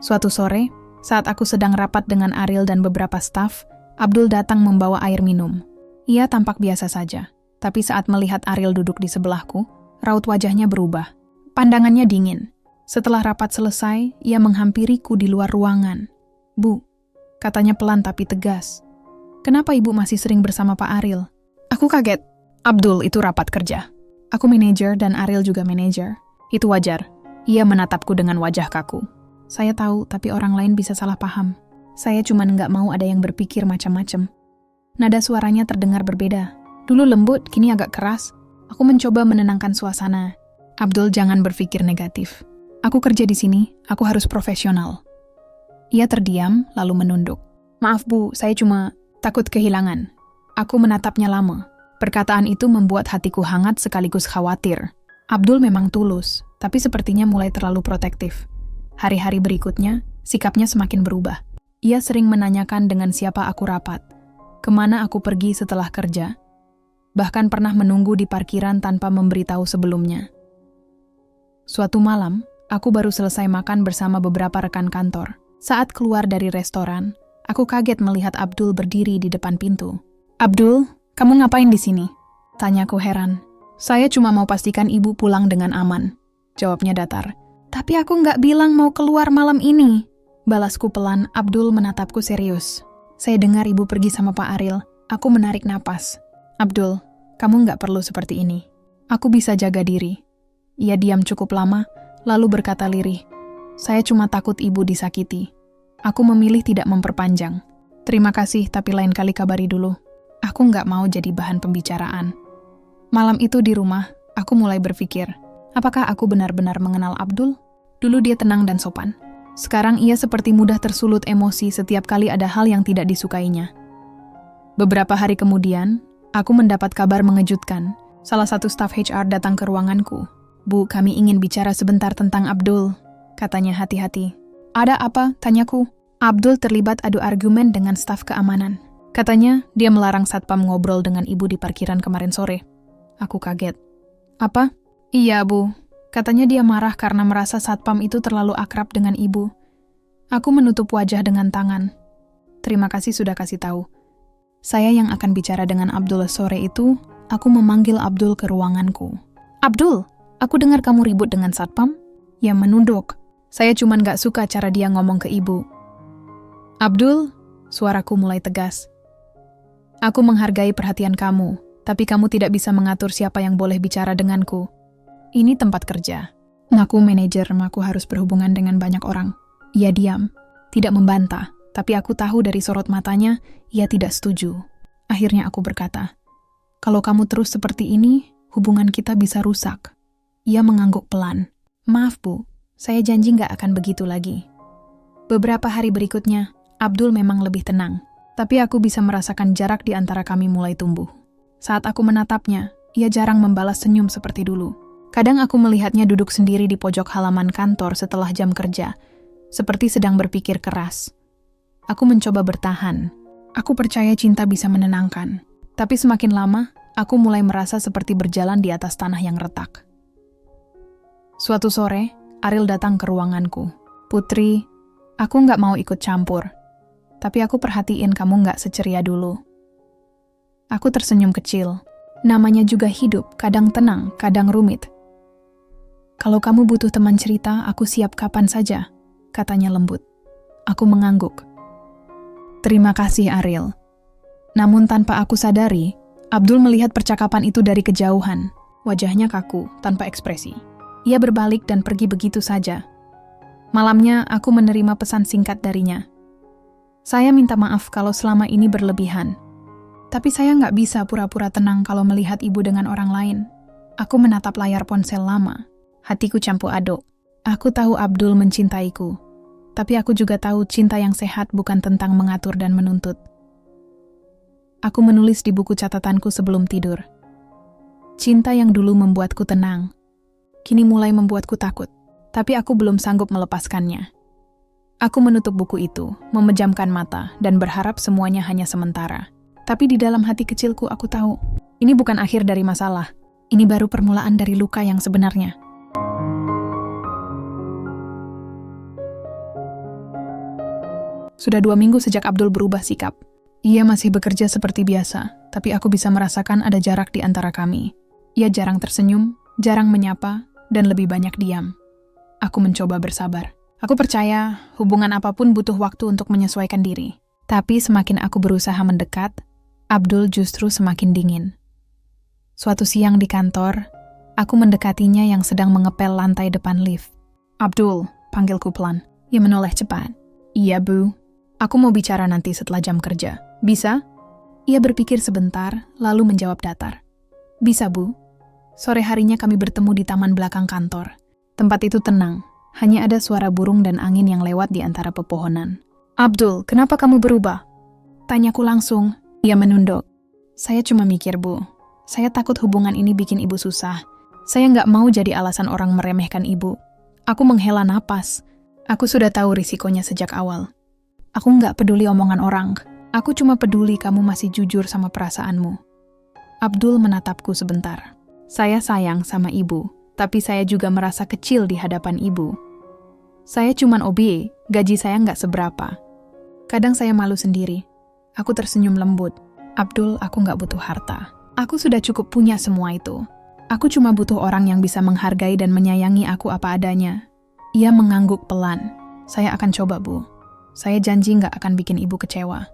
Suatu sore, saat aku sedang rapat dengan Ariel dan beberapa staf, Abdul datang membawa air minum. Ia tampak biasa saja. Tapi saat melihat Ariel duduk di sebelahku, raut wajahnya berubah. Pandangannya dingin. Setelah rapat selesai, ia menghampiriku di luar ruangan. "Bu," katanya pelan tapi tegas. "Kenapa ibu masih sering bersama Pak Ariel?" Aku kaget. Abdul, itu rapat kerja. Aku manajer dan Ariel juga manajer. Itu wajar. Ia menatapku dengan wajah kaku. Saya tahu, tapi orang lain bisa salah paham. Saya cuma nggak mau ada yang berpikir macam-macam. Nada suaranya terdengar berbeda. Dulu lembut, kini agak keras. Aku mencoba menenangkan suasana. Abdul, jangan berpikir negatif. Aku kerja di sini, aku harus profesional. Ia terdiam, lalu menunduk. "Maaf Bu, saya cuma takut kehilangan." Aku menatapnya lama. Perkataan itu membuat hatiku hangat sekaligus khawatir. Abdul memang tulus, tapi sepertinya mulai terlalu protektif. Hari-hari berikutnya, sikapnya semakin berubah. Ia sering menanyakan dengan siapa aku rapat, kemana aku pergi setelah kerja, bahkan pernah menunggu di parkiran tanpa memberitahu sebelumnya. Suatu malam, aku baru selesai makan bersama beberapa rekan kantor. Saat keluar dari restoran, aku kaget melihat Abdul berdiri di depan pintu. "Abdul, kamu ngapain di sini?" Tanyaku heran. "Saya cuma mau pastikan ibu pulang dengan aman," jawabnya datar. "Tapi aku nggak bilang mau keluar malam ini," balasku pelan. Abdul menatapku serius. "Saya dengar ibu pergi sama Pak Ariel." Aku menarik napas. "Abdul, kamu nggak perlu seperti ini. Aku bisa jaga diri." Ia diam cukup lama, lalu berkata lirih, "Saya cuma takut ibu disakiti. Aku memilih tidak memperpanjang. Terima kasih, tapi lain kali kabari dulu. Aku nggak mau jadi bahan pembicaraan." Malam itu di rumah, aku mulai berpikir, apakah aku benar-benar mengenal Abdul? Dulu dia tenang dan sopan. Sekarang ia seperti mudah tersulut emosi setiap kali ada hal yang tidak disukainya. Beberapa hari kemudian, aku mendapat kabar mengejutkan. Salah satu staf HR datang ke ruanganku. "Bu, kami ingin bicara sebentar tentang Abdul," katanya hati-hati. "Ada apa?" tanyaku. Abdul terlibat adu argumen dengan staf keamanan. Katanya, dia melarang satpam ngobrol dengan ibu di parkiran kemarin sore. Aku kaget. "Apa?" "Iya, Bu. Katanya dia marah karena merasa satpam itu terlalu akrab dengan ibu." Aku menutup wajah dengan tangan. "Terima kasih sudah kasih tahu. Saya yang akan bicara dengan Abdul sore itu." Aku memanggil Abdul ke ruanganku. "Abdul, aku dengar kamu ribut dengan satpam?" Ia menunduk. "Saya cuma gak suka cara dia ngomong ke ibu." "Abdul," suaraku mulai tegas. "Aku menghargai perhatian kamu, tapi kamu tidak bisa mengatur siapa yang boleh bicara denganku. Ini tempat kerja. Aku manajer, aku harus berhubungan dengan banyak orang." Ia diam, tidak membantah, tapi aku tahu dari sorot matanya, ia tidak setuju. Akhirnya aku berkata, "Kalau kamu terus seperti ini, hubungan kita bisa rusak." Ia mengangguk pelan. "Maaf Bu, saya janji nggak akan begitu lagi." Beberapa hari berikutnya, Abdul memang lebih tenang, tapi aku bisa merasakan jarak di antara kami mulai tumbuh. Saat aku menatapnya, ia jarang membalas senyum seperti dulu. Kadang aku melihatnya duduk sendiri di pojok halaman kantor setelah jam kerja, seperti sedang berpikir keras. Aku mencoba bertahan. Aku percaya cinta bisa menenangkan. Tapi semakin lama, aku mulai merasa seperti berjalan di atas tanah yang retak. Suatu sore, Ariel datang ke ruanganku. "Putri, aku nggak mau ikut campur. Tapi aku perhatiin kamu nggak seceria dulu." Aku tersenyum kecil. Namanya juga hidup, kadang tenang, kadang rumit. "Kalau kamu butuh teman cerita, aku siap kapan saja," katanya lembut. Aku mengangguk. "Terima kasih, Ariel." Namun tanpa aku sadari, Abdul melihat percakapan itu dari kejauhan. Wajahnya kaku, tanpa ekspresi. Ia berbalik dan pergi begitu saja. Malamnya, aku menerima pesan singkat darinya. "Saya minta maaf kalau selama ini berlebihan. Tapi saya nggak bisa pura-pura tenang kalau melihat ibu dengan orang lain. Aku menatap layar ponsel lama. Hatiku campur aduk. Aku tahu Abdul mencintaiku. Tapi aku juga tahu cinta yang sehat bukan tentang mengatur dan menuntut. Aku menulis di buku catatanku sebelum tidur. Cinta yang dulu membuatku tenang, kini mulai membuatku takut. Tapi aku belum sanggup melepaskannya. Aku menutup buku itu, memejamkan mata, dan berharap semuanya hanya sementara. Tapi di dalam hati kecilku aku tahu, ini bukan akhir dari masalah. Ini baru permulaan dari luka yang sebenarnya. Sudah 2 minggu sejak Abdul berubah sikap. Ia masih bekerja seperti biasa, tapi aku bisa merasakan ada jarak di antara kami. Ia jarang tersenyum, jarang menyapa, dan lebih banyak diam. Aku mencoba bersabar. Aku percaya hubungan apapun butuh waktu untuk menyesuaikan diri. Tapi semakin aku berusaha mendekat, Abdul justru semakin dingin. Suatu siang di kantor, aku mendekatinya yang sedang mengepel lantai depan lift. "Abdul," panggilku pelan. Ia menoleh cepat. "Iya, Bu. Aku mau bicara nanti setelah jam kerja. Bisa?" Ia berpikir sebentar, lalu menjawab datar. "Bisa, Bu. Sore harinya kami bertemu di taman belakang kantor. Tempat itu tenang, hanya ada suara burung dan angin yang lewat di antara pepohonan." "Abdul, kenapa kamu berubah?" Tanyaku langsung. Ia menunduk. "Saya cuma mikir, Bu. Saya takut hubungan ini bikin ibu susah. Saya nggak mau jadi alasan orang meremehkan ibu." Aku menghela napas. Aku sudah tahu risikonya sejak awal. Aku nggak peduli omongan orang. Aku cuma peduli kamu masih jujur sama perasaanmu. Abdul menatapku sebentar. Saya sayang sama ibu, tapi saya juga merasa kecil di hadapan ibu. Saya cuman OB, gaji saya nggak seberapa. Kadang saya malu sendiri. Aku tersenyum lembut. "Abdul, aku nggak butuh harta. Aku sudah cukup punya semua itu. Aku cuma butuh orang yang bisa menghargai dan menyayangi aku apa adanya." Ia mengangguk pelan. "Saya akan coba, Bu. Saya janji nggak akan bikin ibu kecewa."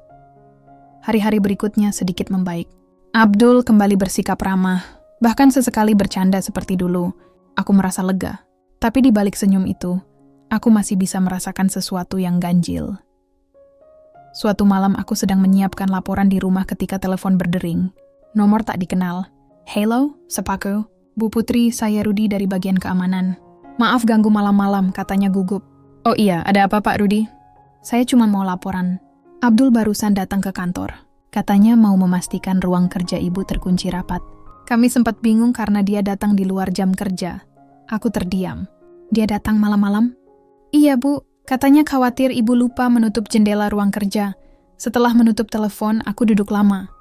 Hari-hari berikutnya sedikit membaik. Abdul kembali bersikap ramah, bahkan sesekali bercanda seperti dulu. Aku merasa lega. Tapi di balik senyum itu, aku masih bisa merasakan sesuatu yang ganjil. Suatu malam aku sedang menyiapkan laporan di rumah ketika telepon berdering. Nomor tak dikenal. "Halo, Sepaku. Bu Putri, saya Rudi dari bagian keamanan. Maaf ganggu malam-malam," katanya gugup. "Oh iya, ada apa Pak Rudi?" "Saya cuma mau laporan. Abdul barusan datang ke kantor. Katanya mau memastikan ruang kerja ibu terkunci rapat. Kami sempat bingung karena dia datang di luar jam kerja." Aku terdiam. "Dia datang malam-malam?" "Iya, Bu. Katanya khawatir ibu lupa menutup jendela ruang kerja. Setelah menutup telepon, aku duduk lama.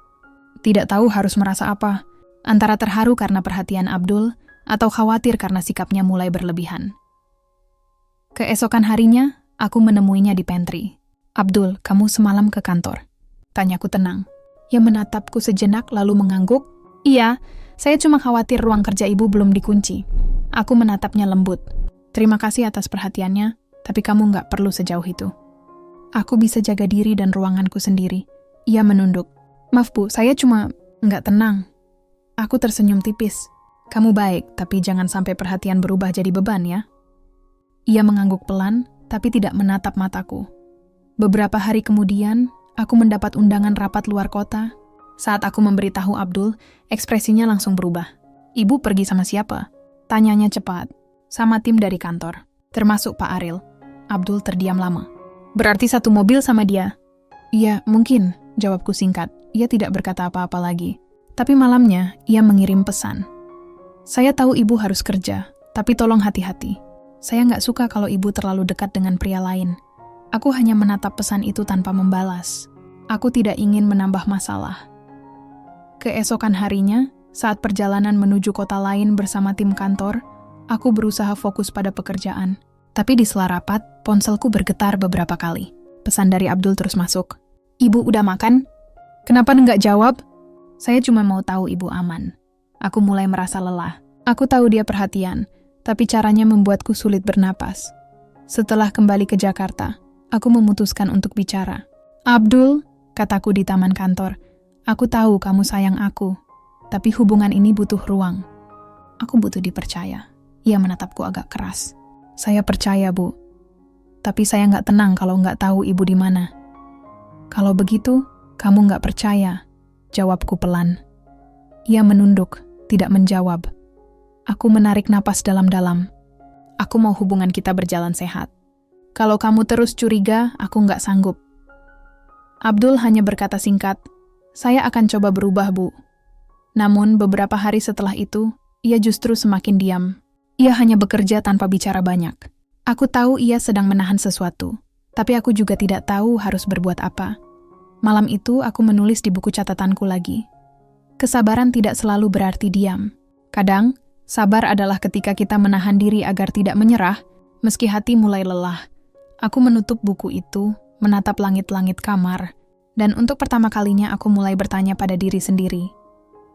Tidak tahu harus merasa apa. Antara terharu karena perhatian Abdul, atau khawatir karena sikapnya mulai berlebihan." Keesokan harinya, aku menemuinya di pantry. "Abdul, kamu semalam ke kantor?" Tanyaku tenang. Ia menatapku sejenak lalu mengangguk. "Iya, saya cuma khawatir ruang kerja ibu belum dikunci." Aku menatapnya lembut. "Terima kasih atas perhatiannya, tapi kamu nggak perlu sejauh itu. Aku bisa jaga diri dan ruanganku sendiri." Ia menunduk. "Maaf Bu, saya cuma nggak tenang." Aku tersenyum tipis. "Kamu baik, tapi jangan sampai perhatian berubah jadi beban ya." Ia mengangguk pelan, tapi tidak menatap mataku. Beberapa hari kemudian, aku mendapat undangan rapat luar kota. Saat aku memberitahu Abdul, ekspresinya langsung berubah. "Ibu pergi sama siapa?" Tanyanya cepat. "Sama tim dari kantor, termasuk Pak Aril." Abdul terdiam lama. "Berarti satu mobil sama dia?" "Iya, mungkin," jawabku singkat. Ia tidak berkata apa-apa lagi. Tapi malamnya, ia mengirim pesan. "Saya tahu ibu harus kerja, tapi tolong hati-hati. Saya nggak suka kalau ibu terlalu dekat dengan pria lain." Aku hanya menatap pesan itu tanpa membalas. Aku tidak ingin menambah masalah. Keesokan harinya, saat perjalanan menuju kota lain bersama tim kantor, aku berusaha fokus pada pekerjaan. Tapi di sela rapat, ponselku bergetar beberapa kali. Pesan dari Abdul terus masuk. "Ibu udah makan? Kenapa nggak jawab?" "Saya cuma mau tahu ibu aman." Aku mulai merasa lelah. Aku tahu dia perhatian, tapi caranya membuatku sulit bernapas. Setelah kembali ke Jakarta, aku memutuskan untuk bicara. "Abdul," kataku di taman kantor, "aku tahu kamu sayang aku, tapi hubungan ini butuh ruang. Aku butuh dipercaya." Ia menatapku agak keras. "Saya percaya, Bu. Tapi saya nggak tenang kalau nggak tahu ibu di mana." "Kalau begitu, kamu nggak percaya. jawabku pelan. Ia menunduk, tidak menjawab. Aku menarik napas dalam-dalam. Aku mau hubungan kita berjalan sehat. Kalau kamu terus curiga, aku nggak sanggup. Abdul hanya berkata singkat, "Saya akan coba berubah, Bu." Namun beberapa hari setelah itu, ia justru semakin diam. Ia hanya bekerja tanpa bicara banyak. Aku tahu ia sedang menahan sesuatu, tapi aku juga tidak tahu harus berbuat apa. Malam itu aku menulis di buku catatanku lagi. Kesabaran tidak selalu berarti diam. Kadang, sabar adalah ketika kita menahan diri agar tidak menyerah, meski hati mulai lelah. Aku menutup buku itu, menatap langit-langit kamar, dan untuk pertama kalinya aku mulai bertanya pada diri sendiri.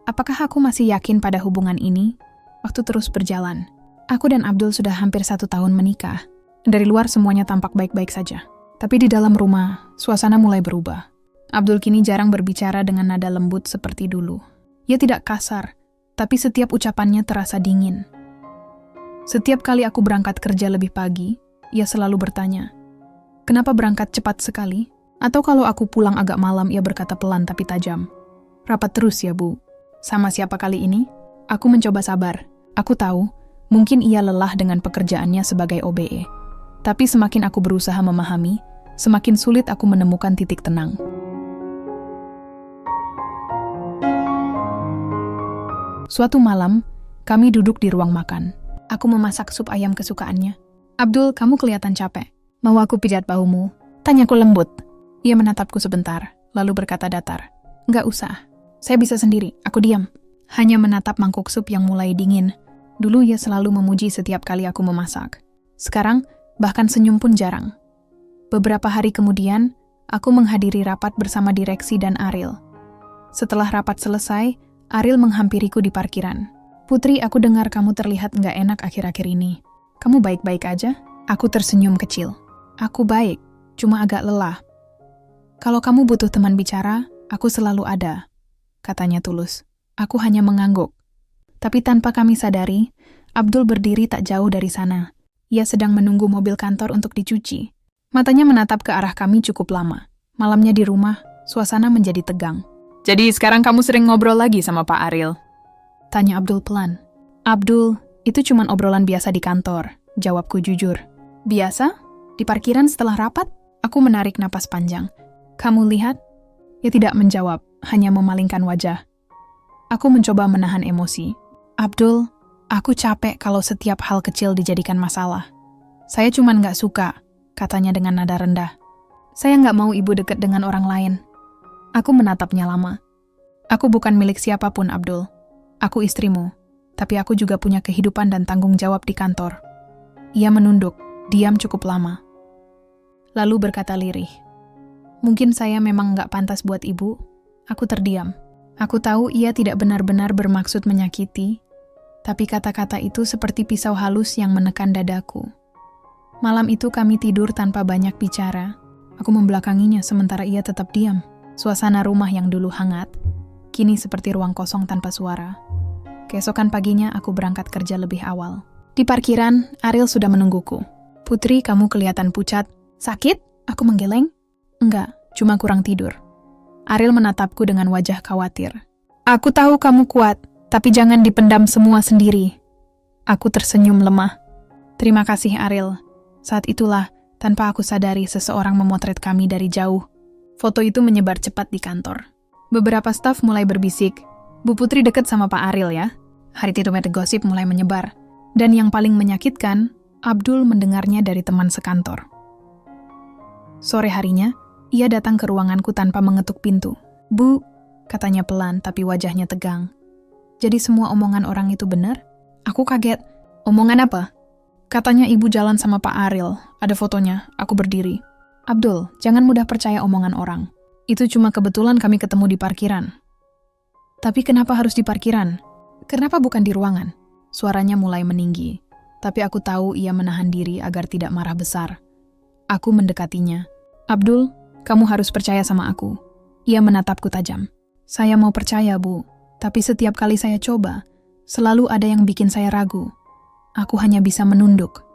Apakah aku masih yakin pada hubungan ini? Waktu terus berjalan. Aku dan Abdul sudah hampir 1 tahun menikah. Dari luar semuanya tampak baik-baik saja. Tapi di dalam rumah, suasana mulai berubah. Abdul kini jarang berbicara dengan nada lembut seperti dulu. Ia tidak kasar, tapi setiap ucapannya terasa dingin. Setiap kali aku berangkat kerja lebih pagi, ia selalu bertanya, "Kenapa berangkat cepat sekali?" Atau kalau aku pulang agak malam, ia berkata pelan tapi tajam, "Rapat terus ya, Bu." Sama siapa kali ini? Aku mencoba sabar. Aku tahu, mungkin ia lelah dengan pekerjaannya sebagai OBE. Tapi semakin aku berusaha memahami, semakin sulit aku menemukan titik tenang. Suatu malam, kami duduk di ruang makan. Aku memasak sup ayam kesukaannya. "Abdul, kamu kelihatan capek. Mau aku pijat bahumu?" Tanyaku lembut. Ia menatapku sebentar, lalu berkata datar, "Nggak usah. Saya bisa sendiri." Aku diam. Hanya menatap mangkuk sup yang mulai dingin. Dulu ia selalu memuji setiap kali aku memasak. Sekarang, bahkan senyum pun jarang. Beberapa hari kemudian, aku menghadiri rapat bersama direksi dan Ariel. Setelah rapat selesai, Ariel menghampiriku di parkiran. "Putri, aku dengar kamu terlihat nggak enak akhir-akhir ini. Kamu baik-baik aja?" Aku tersenyum kecil. "Aku baik, cuma agak lelah." "Kalau kamu butuh teman bicara, aku selalu ada," katanya tulus. Aku hanya mengangguk. Tapi tanpa kami sadari, Abdul berdiri tak jauh dari sana. Ia sedang menunggu mobil kantor untuk dicuci. Matanya menatap ke arah kami cukup lama. Malamnya di rumah, suasana menjadi tegang. "Jadi sekarang kamu sering ngobrol lagi sama Pak Ariel?" Tanya Abdul pelan. "Abdul, itu cuma obrolan biasa di kantor," jawabku jujur. "Biasa? Di parkiran setelah rapat?" Aku menarik napas panjang. "Kamu lihat?" Ia tidak menjawab, hanya memalingkan wajah. Aku mencoba menahan emosi. "Abdul, aku capek kalau setiap hal kecil dijadikan masalah. Saya cuma nggak suka," katanya dengan nada rendah. "Saya nggak mau ibu dekat dengan orang lain." Aku menatapnya lama. "Aku bukan milik siapapun, Abdul. Aku istrimu, tapi aku juga punya kehidupan dan tanggung jawab di kantor." Ia menunduk, diam cukup lama. Lalu berkata lirih, "Mungkin saya memang nggak pantas buat ibu." Aku terdiam. Aku tahu ia tidak benar-benar bermaksud menyakiti, tapi kata-kata itu seperti pisau halus yang menekan dadaku. Malam itu kami tidur tanpa banyak bicara. Aku membelakanginya sementara ia tetap diam. Suasana rumah yang dulu hangat, kini seperti ruang kosong tanpa suara. Keesokan paginya aku berangkat kerja lebih awal. Di parkiran, Ariel sudah menungguku. "Putri, kamu kelihatan pucat. Sakit?" Aku menggeleng. "Enggak, cuma kurang tidur." Ariel menatapku dengan wajah khawatir. "Aku tahu kamu kuat, tapi jangan dipendam semua sendiri." Aku tersenyum lemah. "Terima kasih, Ariel." Saat itulah, tanpa aku sadari, seseorang memotret kami dari jauh. Foto itu menyebar cepat di kantor. Beberapa staf mulai berbisik, "Bu Putri dekat sama Pak Ariel ya." Hari itu gosip mulai menyebar. Dan yang paling menyakitkan, Abdul mendengarnya dari teman sekantor. Sore harinya, ia datang ke ruanganku tanpa mengetuk pintu. "Bu," katanya pelan tapi wajahnya tegang. "Jadi semua omongan orang itu benar?" Aku kaget. "Omongan apa?" "Katanya ibu jalan sama Pak Ariel. Ada fotonya." Aku berdiri. "Abdul, jangan mudah percaya omongan orang. Itu cuma kebetulan kami ketemu di parkiran." "Tapi kenapa harus di parkiran? Kenapa bukan di ruangan?" Suaranya mulai meninggi. Tapi aku tahu ia menahan diri agar tidak marah besar. Aku mendekatinya. "Abdul, kamu harus percaya sama aku." Ia menatapku tajam. "Saya mau percaya, Bu. Tapi setiap kali saya coba, selalu ada yang bikin saya ragu. Aku hanya bisa menunduk.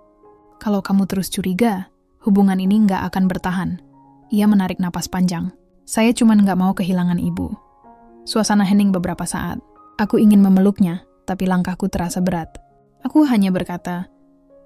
Kalau kamu terus curiga, hubungan ini nggak akan bertahan." Ia menarik napas panjang. "Saya cuma nggak mau kehilangan ibu." Suasana hening beberapa saat. Aku ingin memeluknya, tapi langkahku terasa berat. Aku hanya berkata,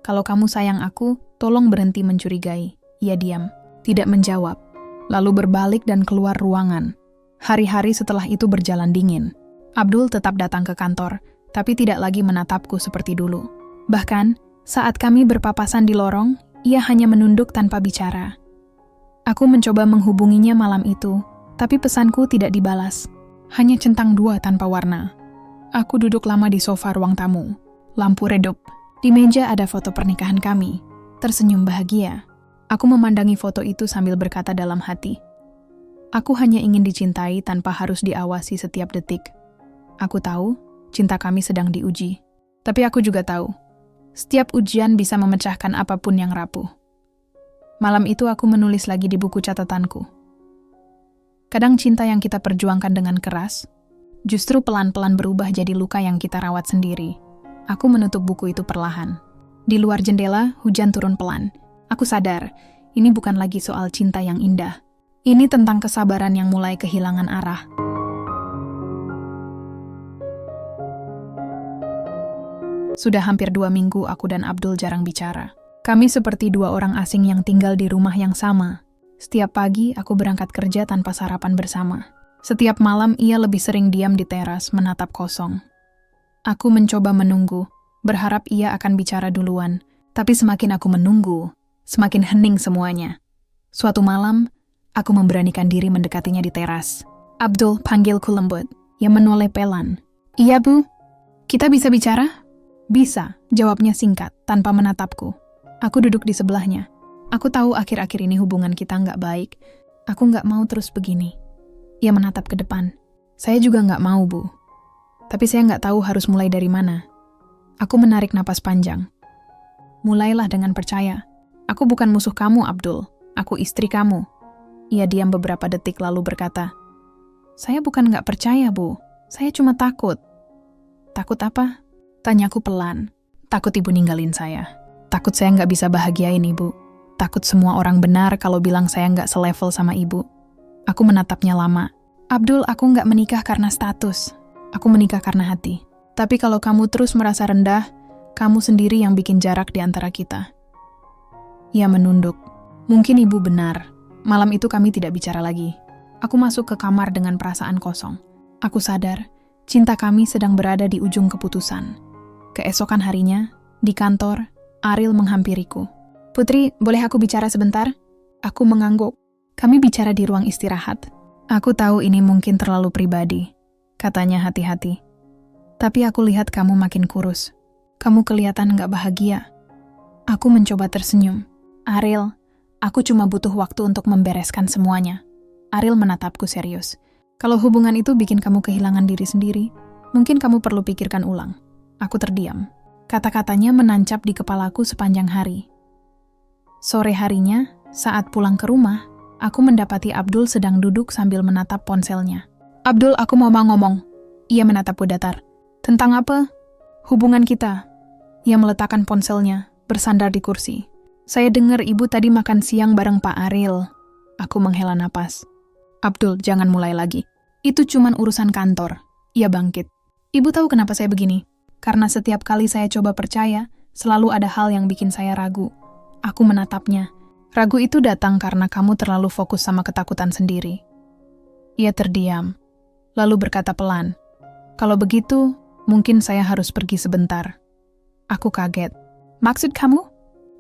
"Kalau kamu sayang aku, tolong berhenti mencurigai." Ia diam, tidak menjawab, lalu berbalik dan keluar ruangan. Hari-hari setelah itu berjalan dingin. Abdul tetap datang ke kantor, tapi tidak lagi menatapku seperti dulu. Bahkan, saat kami berpapasan di lorong, ia hanya menunduk tanpa bicara. Aku mencoba menghubunginya malam itu, tapi pesanku tidak dibalas. Hanya centang 2 tanpa warna. Aku duduk lama di sofa ruang tamu. Lampu redup. Di meja ada foto pernikahan kami. Tersenyum bahagia. Aku memandangi foto itu sambil berkata dalam hati, "Aku hanya ingin dicintai tanpa harus diawasi setiap detik." Aku tahu, cinta kami sedang diuji. Tapi aku juga tahu, setiap ujian bisa memecahkan apapun yang rapuh. Malam itu aku menulis lagi di buku catatanku. Kadang cinta yang kita perjuangkan dengan keras, justru pelan-pelan berubah jadi luka yang kita rawat sendiri. Aku menutup buku itu perlahan. Di luar jendela, hujan turun pelan. Aku sadar, ini bukan lagi soal cinta yang indah. Ini tentang kesabaran yang mulai kehilangan arah. Sudah hampir 2 minggu aku dan Abdul jarang bicara. Kami seperti 2 orang asing yang tinggal di rumah yang sama. Setiap pagi aku berangkat kerja tanpa sarapan bersama. Setiap malam ia lebih sering diam di teras menatap kosong. Aku mencoba menunggu, berharap ia akan bicara duluan. Tapi semakin aku menunggu, semakin hening semuanya. Suatu malam, aku memberanikan diri mendekatinya di teras. "Abdul," panggilku lembut. Ia menoleh pelan. "Iya, Bu. Kita bisa bicara?" "Bisa," jawabnya singkat, tanpa menatapku. Aku duduk di sebelahnya. Aku tahu akhir-akhir ini hubungan kita nggak baik. Aku nggak mau terus begini. Ia menatap ke depan. "Saya juga nggak mau, Bu. Tapi saya nggak tahu harus mulai dari mana." Aku menarik napas panjang. "Mulailah dengan percaya. Aku bukan musuh kamu, Abdul. Aku istri kamu." Ia diam beberapa detik lalu berkata, "Saya bukan nggak percaya, Bu. Saya cuma takut." "Takut apa?" Tanyaku pelan. "Takut ibu ninggalin saya. Takut saya nggak bisa bahagiain ibu. Takut semua orang benar kalau bilang saya nggak selevel sama ibu." Aku menatapnya lama. "Abdul, aku nggak menikah karena status. Aku menikah karena hati. Tapi kalau kamu terus merasa rendah, kamu sendiri yang bikin jarak di antara kita." Ia menunduk. "Mungkin ibu benar. Malam itu kami tidak bicara lagi." Aku masuk ke kamar dengan perasaan kosong. Aku sadar, cinta kami sedang berada di ujung keputusan. Keesokan harinya, di kantor, Aril menghampiriku. "Putri, boleh aku bicara sebentar?" Aku mengangguk. "Kami bicara di ruang istirahat." "Aku tahu ini mungkin terlalu pribadi," katanya hati-hati. "Tapi aku lihat kamu makin kurus. Kamu kelihatan gak bahagia." Aku mencoba tersenyum. "Aril, aku cuma butuh waktu untuk membereskan semuanya." Aril menatapku serius. "Kalau hubungan itu bikin kamu kehilangan diri sendiri, mungkin kamu perlu pikirkan ulang." Aku terdiam. Kata-katanya menancap di kepalaku sepanjang hari. Sore harinya, saat pulang ke rumah, aku mendapati Abdul sedang duduk sambil menatap ponselnya. "Abdul, aku mau ngomong." Ia menatapku datar. "Tentang apa?" "Hubungan kita." Ia meletakkan ponselnya, bersandar di kursi. "Saya dengar ibu tadi makan siang bareng Pak Aril." Aku menghela napas. "Abdul, jangan mulai lagi. Itu cuman urusan kantor." Ia bangkit. "Ibu tahu kenapa saya begini? Karena setiap kali saya coba percaya, selalu ada hal yang bikin saya ragu." Aku menatapnya. "Ragu itu datang karena kamu terlalu fokus sama ketakutan sendiri." Ia terdiam, lalu berkata pelan, "Kalau begitu, mungkin saya harus pergi sebentar." Aku kaget. "Maksud kamu?"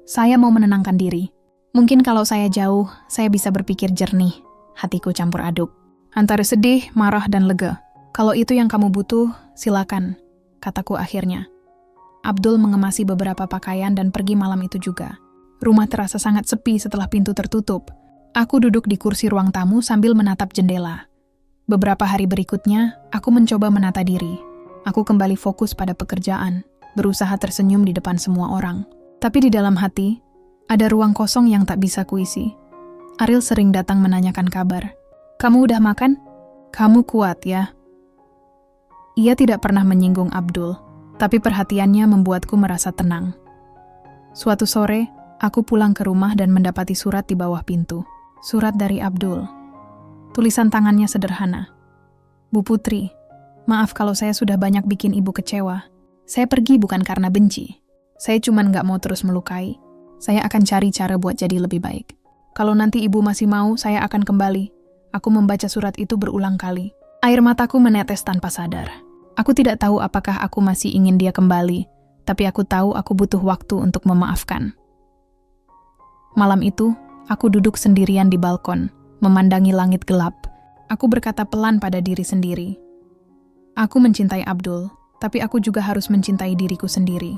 "Saya mau menenangkan diri. Mungkin kalau saya jauh, saya bisa berpikir jernih." Hatiku campur aduk. Antara sedih, marah, dan lega. "Kalau itu yang kamu butuh, silakan," kataku akhirnya. Abdul mengemasi beberapa pakaian dan pergi malam itu juga. Rumah terasa sangat sepi setelah pintu tertutup. Aku duduk di kursi ruang tamu sambil menatap jendela. Beberapa hari berikutnya, aku mencoba menata diri. Aku kembali fokus pada pekerjaan, berusaha tersenyum di depan semua orang. Tapi di dalam hati, ada ruang kosong yang tak bisa kuisi. Aril sering datang menanyakan kabar. "Kamu udah makan? Kamu kuat ya?" Ia tidak pernah menyinggung Abdul, tapi perhatiannya membuatku merasa tenang. Suatu sore, aku pulang ke rumah dan mendapati surat di bawah pintu. Surat dari Abdul. Tulisan tangannya sederhana. Bu Putri, maaf kalau saya sudah banyak bikin ibu kecewa. Saya pergi bukan karena benci. Saya cuma nggak mau terus melukai. Saya akan cari cara buat jadi lebih baik. Kalau nanti ibu masih mau, saya akan kembali. Aku membaca surat itu berulang kali. Air mataku menetes tanpa sadar. Aku tidak tahu apakah aku masih ingin dia kembali, tapi aku tahu aku butuh waktu untuk memaafkan. Malam itu, aku duduk sendirian di balkon, memandangi langit gelap. Aku berkata pelan pada diri sendiri. Aku mencintai Abdul, tapi aku juga harus mencintai diriku sendiri.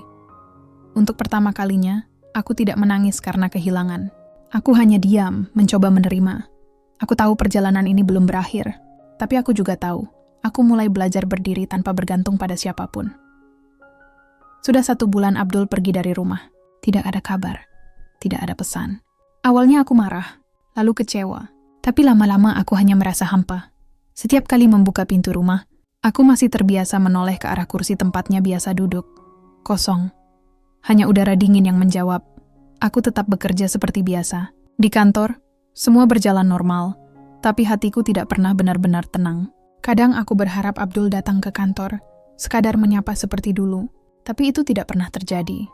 Untuk pertama kalinya, aku tidak menangis karena kehilangan. Aku hanya diam, mencoba menerima. Aku tahu perjalanan ini belum berakhir, tapi aku juga tahu, aku mulai belajar berdiri tanpa bergantung pada siapapun. Sudah 1 bulan Abdul pergi dari rumah. Tidak ada kabar, tidak ada pesan. Awalnya aku marah, lalu kecewa. Tapi lama-lama aku hanya merasa hampa. Setiap kali membuka pintu rumah, aku masih terbiasa menoleh ke arah kursi tempatnya biasa duduk. Kosong. Hanya udara dingin yang menjawab. Aku tetap bekerja seperti biasa. Di kantor, semua berjalan normal, tapi hatiku tidak pernah benar-benar tenang. Kadang aku berharap Abdul datang ke kantor, sekadar menyapa seperti dulu, tapi itu tidak pernah terjadi.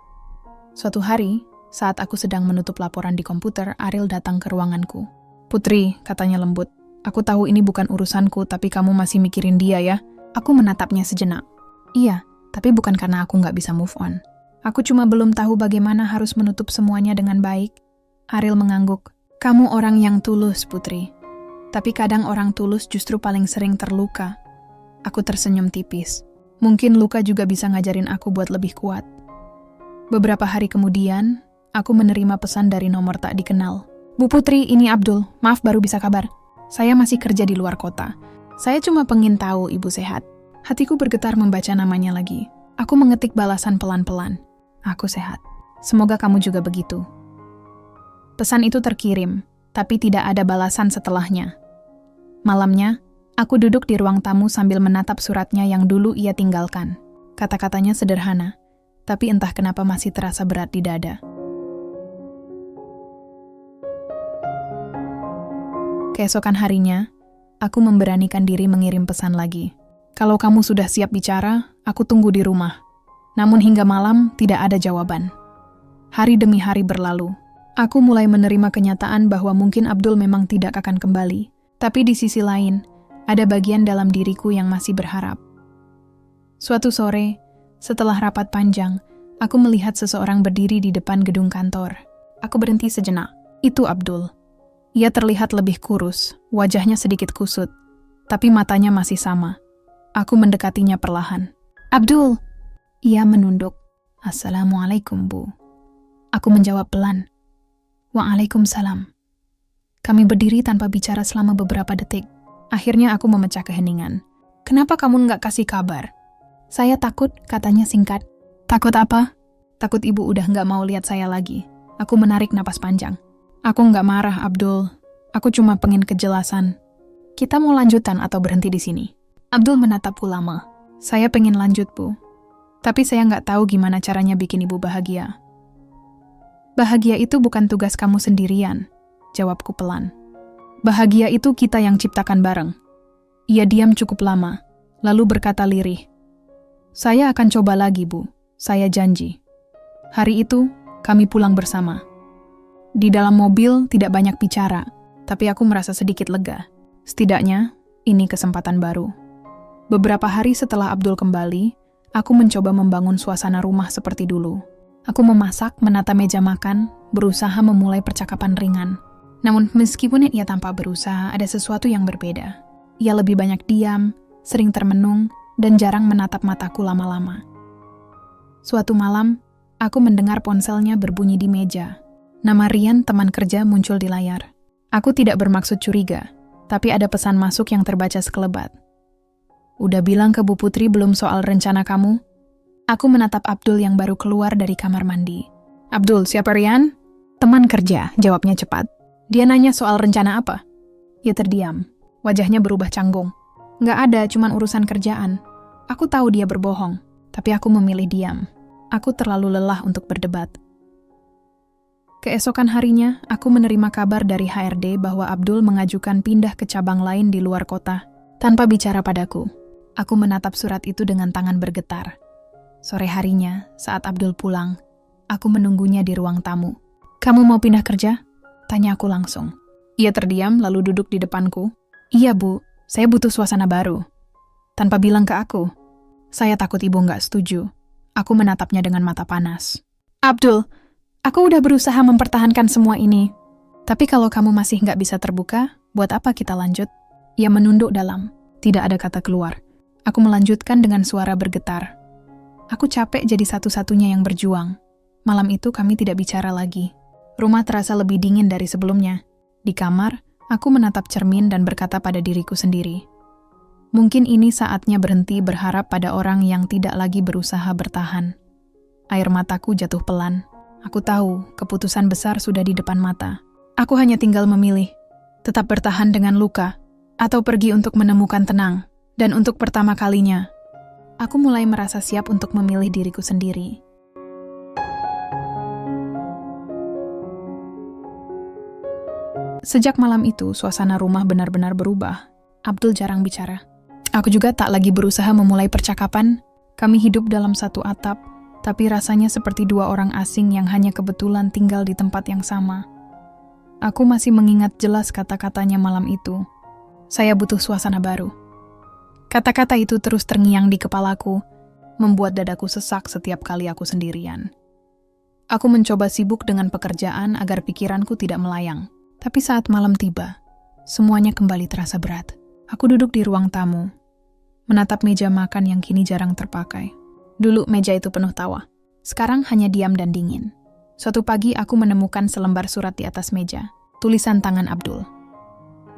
Suatu hari, saat aku sedang menutup laporan di komputer, Ariel datang ke ruanganku. "Putri," katanya lembut, "aku tahu ini bukan urusanku, tapi kamu masih mikirin dia ya?" Aku menatapnya sejenak. Iya, tapi bukan karena aku nggak bisa move on. Aku cuma belum tahu bagaimana harus menutup semuanya dengan baik. Ariel mengangguk. "Kamu orang yang tulus, Putri. Tapi kadang orang tulus justru paling sering terluka." Aku tersenyum tipis. Mungkin luka juga bisa ngajarin aku buat lebih kuat. Beberapa hari kemudian, aku menerima pesan dari nomor tak dikenal. "Bu Putri, ini Abdul. Maaf baru bisa kabar. Saya masih kerja di luar kota. Saya cuma pengen tahu ibu sehat." Hatiku bergetar membaca namanya lagi. Aku mengetik balasan pelan-pelan. "Aku sehat. Semoga kamu juga begitu." Pesan itu terkirim, tapi tidak ada balasan setelahnya. Malamnya, aku duduk di ruang tamu sambil menatap suratnya yang dulu ia tinggalkan. Kata-katanya sederhana, tapi entah kenapa masih terasa berat di dada. Keesokan harinya, aku memberanikan diri mengirim pesan lagi. "Kalau kamu sudah siap bicara, aku tunggu di rumah." Namun hingga malam, tidak ada jawaban. Hari demi hari berlalu. Aku mulai menerima kenyataan bahwa mungkin Abdul memang tidak akan kembali. Tapi di sisi lain, ada bagian dalam diriku yang masih berharap. Suatu sore, setelah rapat panjang, aku melihat seseorang berdiri di depan gedung kantor. Aku berhenti sejenak. Itu Abdul. Ia terlihat lebih kurus, wajahnya sedikit kusut, tapi matanya masih sama. Aku mendekatinya perlahan. "Abdul!" Ia menunduk. "Assalamualaikum, Bu." Aku menjawab pelan. "Waalaikumsalam." Kami berdiri tanpa bicara selama beberapa detik. Akhirnya aku memecah keheningan. "Kenapa kamu nggak kasih kabar?" "Saya takut," katanya singkat. "Takut apa?" "Takut ibu udah nggak mau lihat saya lagi." Aku menarik napas panjang. "Aku nggak marah, Abdul. Aku cuma pengen kejelasan. Kita mau lanjutan atau berhenti di sini?" Abdul menatapku lama. "Saya pengen lanjut, Bu. Tapi saya nggak tahu gimana caranya bikin ibu bahagia." "Bahagia itu bukan tugas kamu sendirian," jawabku pelan. "Bahagia itu kita yang ciptakan bareng." Ia diam cukup lama, lalu berkata lirih. "Saya akan coba lagi, Bu. Saya janji." Hari itu, kami pulang bersama. Di dalam mobil tidak banyak bicara, tapi aku merasa sedikit lega. Setidaknya, ini kesempatan baru. Beberapa hari setelah Abdul kembali, aku mencoba membangun suasana rumah seperti dulu. Aku memasak, menata meja makan, berusaha memulai percakapan ringan. Namun meskipun ia tanpa berusaha, ada sesuatu yang berbeda. Ia lebih banyak diam, sering termenung, dan jarang menatap mataku lama-lama. Suatu malam, aku mendengar ponselnya berbunyi di meja. Nama Rian, teman kerja, muncul di layar. Aku tidak bermaksud curiga, tapi ada pesan masuk yang terbaca sekelebat. "Udah bilang ke Bu Putri belum soal rencana kamu?" Aku menatap Abdul yang baru keluar dari kamar mandi. "Abdul, siapa Rian?" "Teman kerja," jawabnya cepat. "Dia nanya soal rencana apa?" Ia terdiam. Wajahnya berubah canggung. "Nggak ada, cuman urusan kerjaan." Aku tahu dia berbohong, tapi aku memilih diam. Aku terlalu lelah untuk berdebat. Keesokan harinya, aku menerima kabar dari HRD bahwa Abdul mengajukan pindah ke cabang lain di luar kota. Tanpa bicara padaku, aku menatap surat itu dengan tangan bergetar. Sore harinya, saat Abdul pulang, aku menunggunya di ruang tamu. "Kamu mau pindah kerja?" tanya aku langsung. Ia terdiam lalu duduk di depanku. "Iya, Bu, saya butuh suasana baru." Tanpa bilang ke aku, "Saya takut ibu nggak setuju." Aku menatapnya dengan mata panas. "Abdul, aku udah berusaha mempertahankan semua ini. Tapi kalau kamu masih nggak bisa terbuka, buat apa kita lanjut?" Ia menunduk dalam. Tidak ada kata keluar. Aku melanjutkan dengan suara bergetar. "Aku capek jadi satu-satunya yang berjuang." Malam itu kami tidak bicara lagi. Rumah terasa lebih dingin dari sebelumnya. Di kamar, aku menatap cermin dan berkata pada diriku sendiri, mungkin ini saatnya berhenti berharap pada orang yang tidak lagi berusaha bertahan. Air mataku jatuh pelan. Aku tahu keputusan besar sudah di depan mata. Aku hanya tinggal memilih, tetap bertahan dengan luka, atau pergi untuk menemukan tenang. Dan untuk pertama kalinya, aku mulai merasa siap untuk memilih diriku sendiri. Sejak malam itu, suasana rumah benar-benar berubah. Abdul jarang bicara. Aku juga tak lagi berusaha memulai percakapan. Kami hidup dalam satu atap, tapi rasanya seperti dua orang asing yang hanya kebetulan tinggal di tempat yang sama. Aku masih mengingat jelas kata-katanya malam itu. Saya butuh suasana baru. Kata-kata itu terus terngiang di kepalaku, membuat dadaku sesak setiap kali aku sendirian. Aku mencoba sibuk dengan pekerjaan agar pikiranku tidak melayang. Tapi saat malam tiba, semuanya kembali terasa berat. Aku duduk di ruang tamu, menatap meja makan yang kini jarang terpakai. Dulu meja itu penuh tawa. Sekarang hanya diam dan dingin. Suatu pagi aku menemukan selembar surat di atas meja. Tulisan tangan Abdul.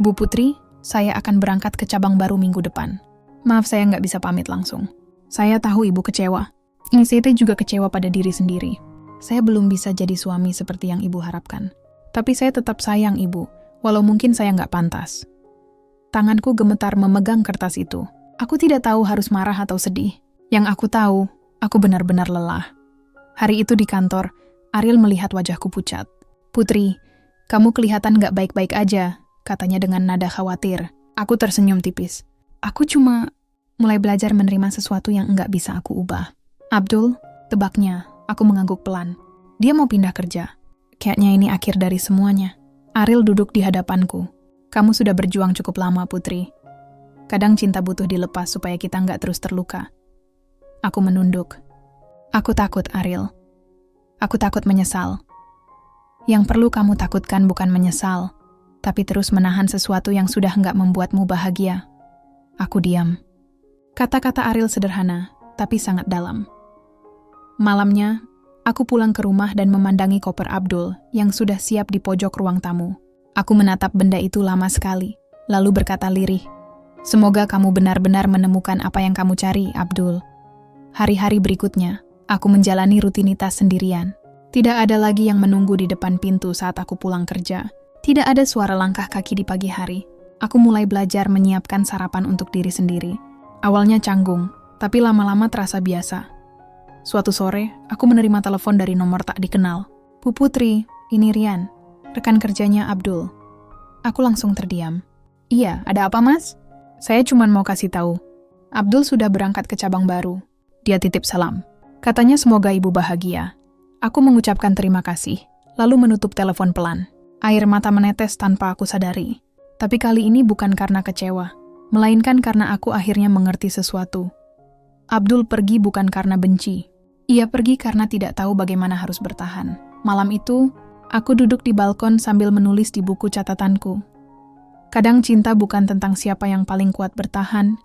"Bu Putri, saya akan berangkat ke cabang baru minggu depan. Maaf saya nggak bisa pamit langsung. Saya tahu ibu kecewa. Saya juga kecewa pada diri sendiri. Saya belum bisa jadi suami seperti yang ibu harapkan. Tapi saya tetap sayang ibu, walau mungkin saya nggak pantas." Tanganku gemetar memegang kertas itu. Aku tidak tahu harus marah atau sedih. Yang aku tahu, aku benar-benar lelah. Hari itu di kantor, Ariel melihat wajahku pucat. "Putri, kamu kelihatan nggak baik-baik aja," katanya dengan nada khawatir. Aku tersenyum tipis. Aku cuma mulai belajar menerima sesuatu yang nggak bisa aku ubah. "Abdul," tebaknya, aku mengangguk pelan. Dia mau pindah kerja. Kayaknya ini akhir dari semuanya. Ariel duduk di hadapanku. "Kamu sudah berjuang cukup lama, Putri. Kadang cinta butuh dilepas supaya kita nggak terus terluka." Aku menunduk. "Aku takut, Ariel. Aku takut menyesal." "Yang perlu kamu takutkan bukan menyesal, tapi terus menahan sesuatu yang sudah nggak membuatmu bahagia." Aku diam. Kata-kata Ariel sederhana, tapi sangat dalam. Malamnya, aku pulang ke rumah dan memandangi koper Abdul yang sudah siap di pojok ruang tamu. Aku menatap benda itu lama sekali, lalu berkata lirih, "Semoga kamu benar-benar menemukan apa yang kamu cari, Abdul." Hari-hari berikutnya, aku menjalani rutinitas sendirian. Tidak ada lagi yang menunggu di depan pintu saat aku pulang kerja. Tidak ada suara langkah kaki di pagi hari. Aku mulai belajar menyiapkan sarapan untuk diri sendiri. Awalnya canggung, tapi lama-lama terasa biasa. Suatu sore, aku menerima telepon dari nomor tak dikenal. "Bu Putri, ini Rian, rekan kerjanya Abdul." Aku langsung terdiam. "Iya, ada apa mas?" "Saya cuma mau kasih tahu. Abdul sudah berangkat ke cabang baru. Dia titip salam. Katanya semoga ibu bahagia." Aku mengucapkan terima kasih, lalu menutup telepon pelan. Air mata menetes tanpa aku sadari. Tapi kali ini bukan karena kecewa, melainkan karena aku akhirnya mengerti sesuatu. Abdul pergi bukan karena benci. Ia pergi karena tidak tahu bagaimana harus bertahan. Malam itu, aku duduk di balkon sambil menulis di buku catatanku. Kadang cinta bukan tentang siapa yang paling kuat bertahan,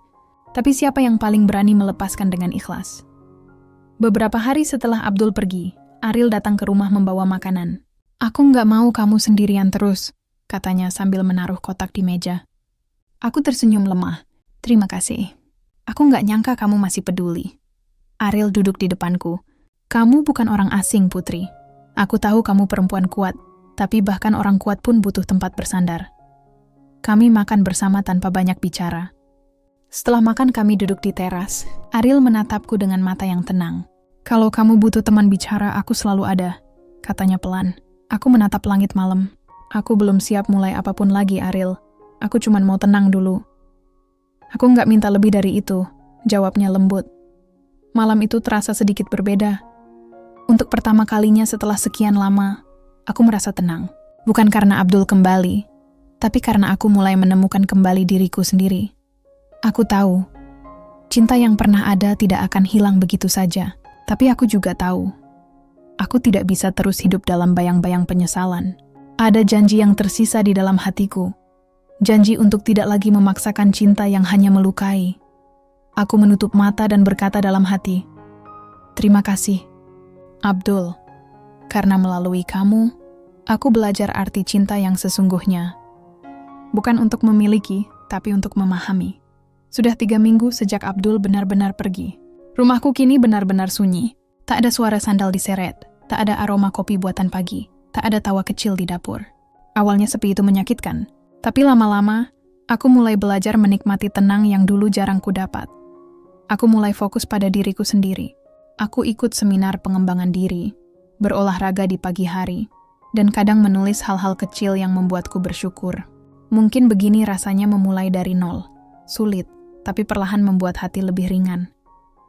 tapi siapa yang paling berani melepaskan dengan ikhlas. Beberapa hari setelah Abdul pergi, Ariel datang ke rumah membawa makanan. "Aku nggak mau kamu sendirian terus," katanya sambil menaruh kotak di meja. Aku tersenyum lemah. "Terima kasih. Aku nggak nyangka kamu masih peduli." Ariel duduk di depanku. "Kamu bukan orang asing, Putri. Aku tahu kamu perempuan kuat, tapi bahkan orang kuat pun butuh tempat bersandar." Kami makan bersama tanpa banyak bicara. Setelah makan kami duduk di teras. Ariel menatapku dengan mata yang tenang. "Kalau kamu butuh teman bicara, aku selalu ada," katanya pelan. Aku menatap langit malam. "Aku belum siap mulai apapun lagi, Ariel. Aku cuma mau tenang dulu." Aku nggak minta lebih dari itu, jawabnya lembut. Malam itu terasa sedikit berbeda. Untuk pertama kalinya setelah sekian lama, aku merasa tenang. Bukan karena Abdul kembali, tapi karena aku mulai menemukan kembali diriku sendiri. Aku tahu, cinta yang pernah ada tidak akan hilang begitu saja. Tapi aku juga tahu, aku tidak bisa terus hidup dalam bayang-bayang penyesalan. Ada janji yang tersisa di dalam hatiku. Janji untuk tidak lagi memaksakan cinta yang hanya melukai. Aku menutup mata dan berkata dalam hati, "Terima kasih, Abdul. Karena melalui kamu, aku belajar arti cinta yang sesungguhnya. Bukan untuk memiliki, tapi untuk memahami." Sudah 3 minggu sejak Abdul benar-benar pergi. Rumahku kini benar-benar sunyi. Tak ada suara sandal diseret, tak ada aroma kopi buatan pagi, tak ada tawa kecil di dapur. Awalnya sepi itu menyakitkan. Tapi lama-lama, aku mulai belajar menikmati tenang yang dulu jarang ku dapat. Aku mulai fokus pada diriku sendiri. Aku ikut seminar pengembangan diri, berolahraga di pagi hari, dan kadang menulis hal-hal kecil yang membuatku bersyukur. Mungkin begini rasanya memulai dari nol. Sulit, tapi perlahan membuat hati lebih ringan.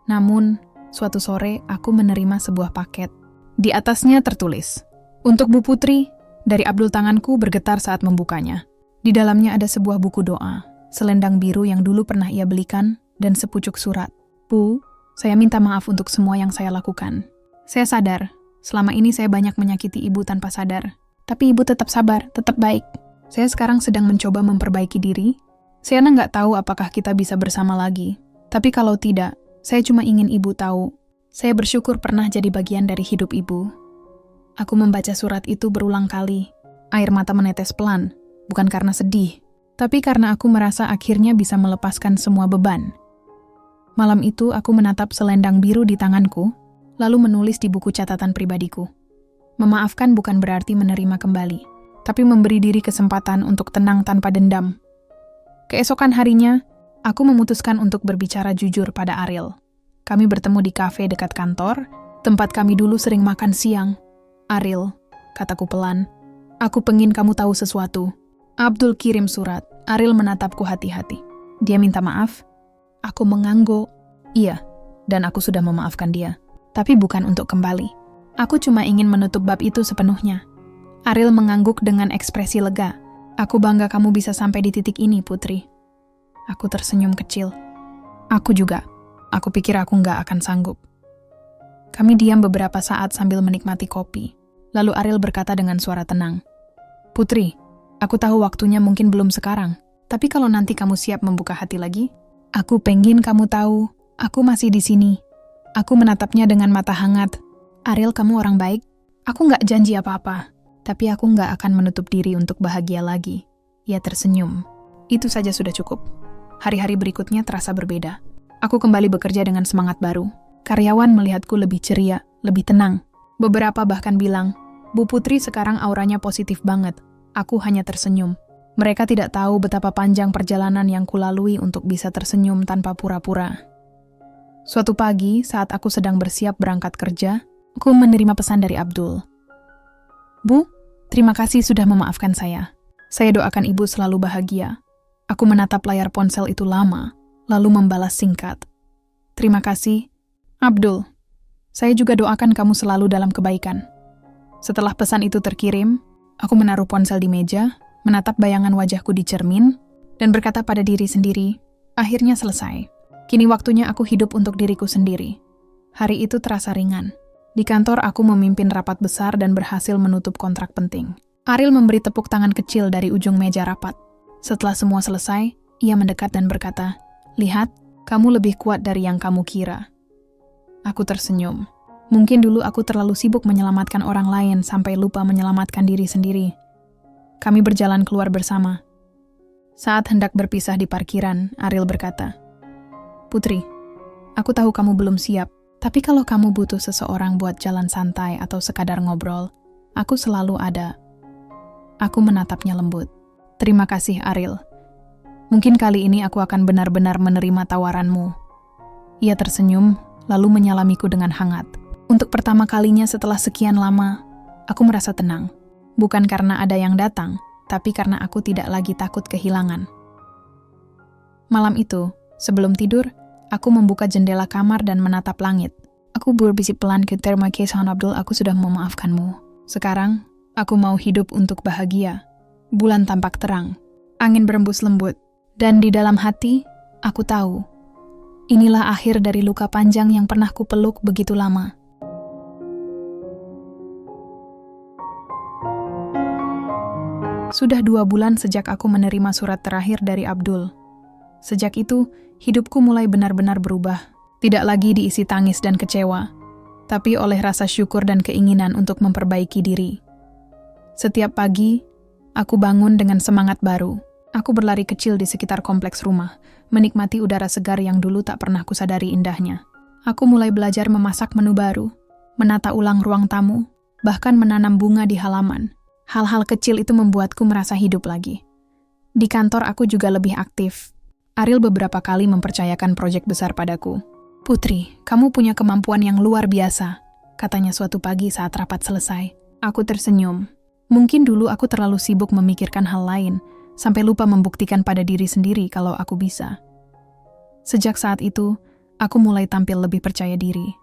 Namun, suatu sore aku menerima sebuah paket. Di atasnya tertulis, "Untuk Bu Putri," dari Abdul. Tanganku bergetar saat membukanya. Di dalamnya ada sebuah buku doa, selendang biru yang dulu pernah ia belikan, dan sepucuk surat. "Bu, saya minta maaf untuk semua yang saya lakukan. Saya sadar, selama ini saya banyak menyakiti Ibu tanpa sadar. Tapi Ibu tetap sabar, tetap baik. Saya sekarang sedang mencoba memperbaiki diri. Saya nggak tahu apakah kita bisa bersama lagi. Tapi kalau tidak, saya cuma ingin Ibu tahu. Saya bersyukur pernah jadi bagian dari hidup Ibu." Aku membaca surat itu berulang kali. Air mata menetes pelan. Bukan karena sedih, tapi karena aku merasa akhirnya bisa melepaskan semua beban. Malam itu aku menatap selendang biru di tanganku, lalu menulis di buku catatan pribadiku. Memaafkan bukan berarti menerima kembali, tapi memberi diri kesempatan untuk tenang tanpa dendam. Keesokan harinya, aku memutuskan untuk berbicara jujur pada Ariel. Kami bertemu di kafe dekat kantor, tempat kami dulu sering makan siang. "Ariel," kataku pelan, "aku pengen kamu tahu sesuatu." Abdul kirim surat. Ariel menatapku hati-hati. Dia minta maaf. Aku mengangguk. Iya, dan aku sudah memaafkan dia. Tapi bukan untuk kembali. Aku cuma ingin menutup bab itu sepenuhnya. Ariel mengangguk dengan ekspresi lega. "Aku bangga kamu bisa sampai di titik ini, Putri." Aku tersenyum kecil. Aku juga. Aku pikir aku nggak akan sanggup. Kami diam beberapa saat sambil menikmati kopi. Lalu Ariel berkata dengan suara tenang, "Putri, aku tahu waktunya mungkin belum sekarang, tapi kalau nanti kamu siap membuka hati lagi, aku pengen kamu tahu, aku masih di sini." Aku menatapnya dengan mata hangat. "Ariel, kamu orang baik. Aku nggak janji apa-apa, tapi aku nggak akan menutup diri untuk bahagia lagi." Ia tersenyum. Itu saja sudah cukup. Hari-hari berikutnya terasa berbeda. Aku kembali bekerja dengan semangat baru. Karyawan melihatku lebih ceria, lebih tenang. Beberapa bahkan bilang, "Bu Putri sekarang auranya positif banget." Aku hanya tersenyum. Mereka tidak tahu betapa panjang perjalanan yang kulalui untuk bisa tersenyum tanpa pura-pura. Suatu pagi, saat aku sedang bersiap berangkat kerja, aku menerima pesan dari Abdul. "Bu, terima kasih sudah memaafkan saya. Saya doakan Ibu selalu bahagia." Aku menatap layar ponsel itu lama, lalu membalas singkat. "Terima kasih, Abdul. Saya juga doakan kamu selalu dalam kebaikan." Setelah pesan itu terkirim, aku menaruh ponsel di meja, menatap bayangan wajahku di cermin, dan berkata pada diri sendiri, akhirnya selesai. Kini waktunya aku hidup untuk diriku sendiri. Hari itu terasa ringan. Di kantor aku memimpin rapat besar dan berhasil menutup kontrak penting. Ariel memberi tepuk tangan kecil dari ujung meja rapat. Setelah semua selesai, ia mendekat dan berkata, "Lihat, kamu lebih kuat dari yang kamu kira." Aku tersenyum. Mungkin dulu aku terlalu sibuk menyelamatkan orang lain sampai lupa menyelamatkan diri sendiri. Kami berjalan keluar bersama. Saat hendak berpisah di parkiran, Ariel berkata, "Putri, aku tahu kamu belum siap, tapi kalau kamu butuh seseorang buat jalan santai atau sekadar ngobrol, aku selalu ada." Aku menatapnya lembut. "Terima kasih, Ariel. Mungkin kali ini aku akan benar-benar menerima tawaranmu." Ia tersenyum, lalu menyalamiku dengan hangat. Untuk pertama kalinya setelah sekian lama, aku merasa tenang. Bukan karena ada yang datang, tapi karena aku tidak lagi takut kehilangan. Malam itu, sebelum tidur, aku membuka jendela kamar dan menatap langit. Aku berbisik pelan ke terma Sahan Abdul, aku sudah memaafkanmu. Sekarang, aku mau hidup untuk bahagia. Bulan tampak terang, angin berembus lembut, dan di dalam hati, aku tahu, inilah akhir dari luka panjang yang pernah kupeluk begitu lama. Sudah 2 bulan sejak aku menerima surat terakhir dari Abdul. Sejak itu, hidupku mulai benar-benar berubah. Tidak lagi diisi tangis dan kecewa, tapi oleh rasa syukur dan keinginan untuk memperbaiki diri. Setiap pagi, aku bangun dengan semangat baru. Aku berlari kecil di sekitar kompleks rumah, menikmati udara segar yang dulu tak pernah kusadari indahnya. Aku mulai belajar memasak menu baru, menata ulang ruang tamu, bahkan menanam bunga di halaman. Hal-hal kecil itu membuatku merasa hidup lagi. Di kantor aku juga lebih aktif. Ariel beberapa kali mempercayakan proyek besar padaku. "Putri, kamu punya kemampuan yang luar biasa," katanya suatu pagi saat rapat selesai. Aku tersenyum. Mungkin dulu aku terlalu sibuk memikirkan hal lain, sampai lupa membuktikan pada diri sendiri kalau aku bisa. Sejak saat itu, aku mulai tampil lebih percaya diri.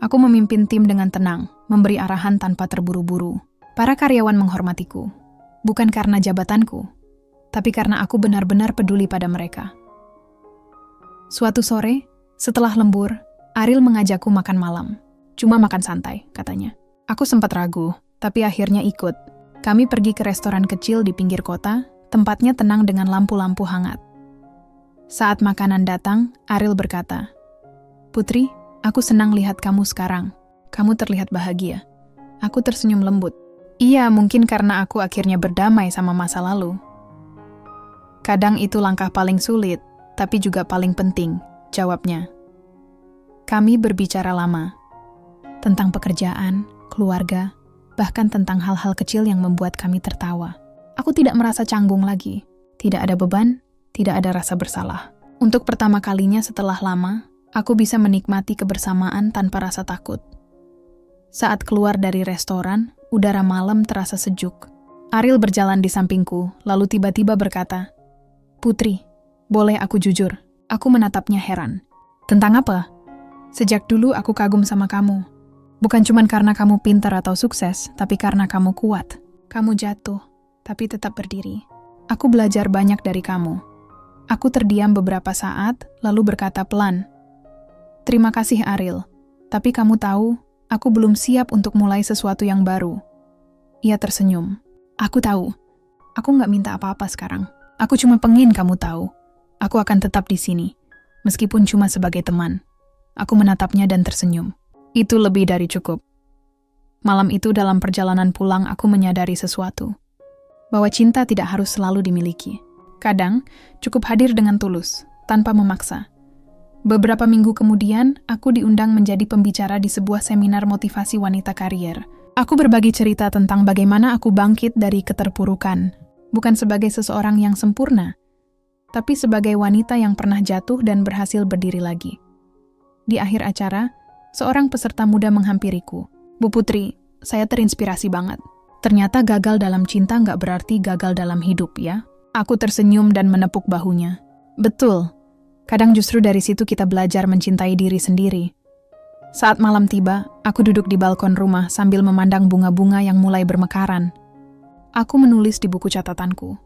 Aku memimpin tim dengan tenang, memberi arahan tanpa terburu-buru. Para karyawan menghormatiku, bukan karena jabatanku, tapi karena aku benar-benar peduli pada mereka. Suatu sore, setelah lembur, Ariel mengajakku makan malam. "Cuma makan santai," katanya. Aku sempat ragu, tapi akhirnya ikut. Kami pergi ke restoran kecil di pinggir kota, tempatnya tenang dengan lampu-lampu hangat. Saat makanan datang, Ariel berkata, "Putri, aku senang lihat kamu sekarang. Kamu terlihat bahagia." Aku tersenyum lembut. Iya, mungkin karena aku akhirnya berdamai sama masa lalu. Kadang itu langkah paling sulit, tapi juga paling penting, jawabnya. Kami berbicara lama. Tentang pekerjaan, keluarga, bahkan tentang hal-hal kecil yang membuat kami tertawa. Aku tidak merasa canggung lagi. Tidak ada beban, tidak ada rasa bersalah. Untuk pertama kalinya setelah lama, aku bisa menikmati kebersamaan tanpa rasa takut. Saat keluar dari restoran, udara malam terasa sejuk. Ariel berjalan di sampingku, lalu tiba-tiba berkata, "Putri, boleh aku jujur?" Aku menatapnya heran. "Tentang apa?" "Sejak dulu aku kagum sama kamu. Bukan cuma karena kamu pintar atau sukses, tapi karena kamu kuat. Kamu jatuh, tapi tetap berdiri. Aku belajar banyak dari kamu." Aku terdiam beberapa saat, lalu berkata pelan, "Terima kasih Ariel, tapi kamu tahu, aku belum siap untuk mulai sesuatu yang baru." Ia tersenyum. "Aku tahu. Aku nggak minta apa-apa sekarang. Aku cuma pengen kamu tahu. Aku akan tetap di sini, meskipun cuma sebagai teman." Aku menatapnya dan tersenyum. Itu lebih dari cukup. Malam itu dalam perjalanan pulang aku menyadari sesuatu. Bahwa cinta tidak harus selalu dimiliki. Kadang, cukup hadir dengan tulus, tanpa memaksa. Beberapa minggu kemudian, aku diundang menjadi pembicara di sebuah seminar motivasi wanita karier. Aku berbagi cerita tentang bagaimana aku bangkit dari keterpurukan, bukan sebagai seseorang yang sempurna, tapi sebagai wanita yang pernah jatuh dan berhasil berdiri lagi. Di akhir acara, seorang peserta muda menghampiriku. "Bu Putri, saya terinspirasi banget. Ternyata gagal dalam cinta nggak berarti gagal dalam hidup ya." Aku tersenyum dan menepuk bahunya. "Betul. Kadang justru dari situ kita belajar mencintai diri sendiri." Saat malam tiba, aku duduk di balkon rumah sambil memandang bunga-bunga yang mulai bermekaran. Aku menulis di buku catatanku.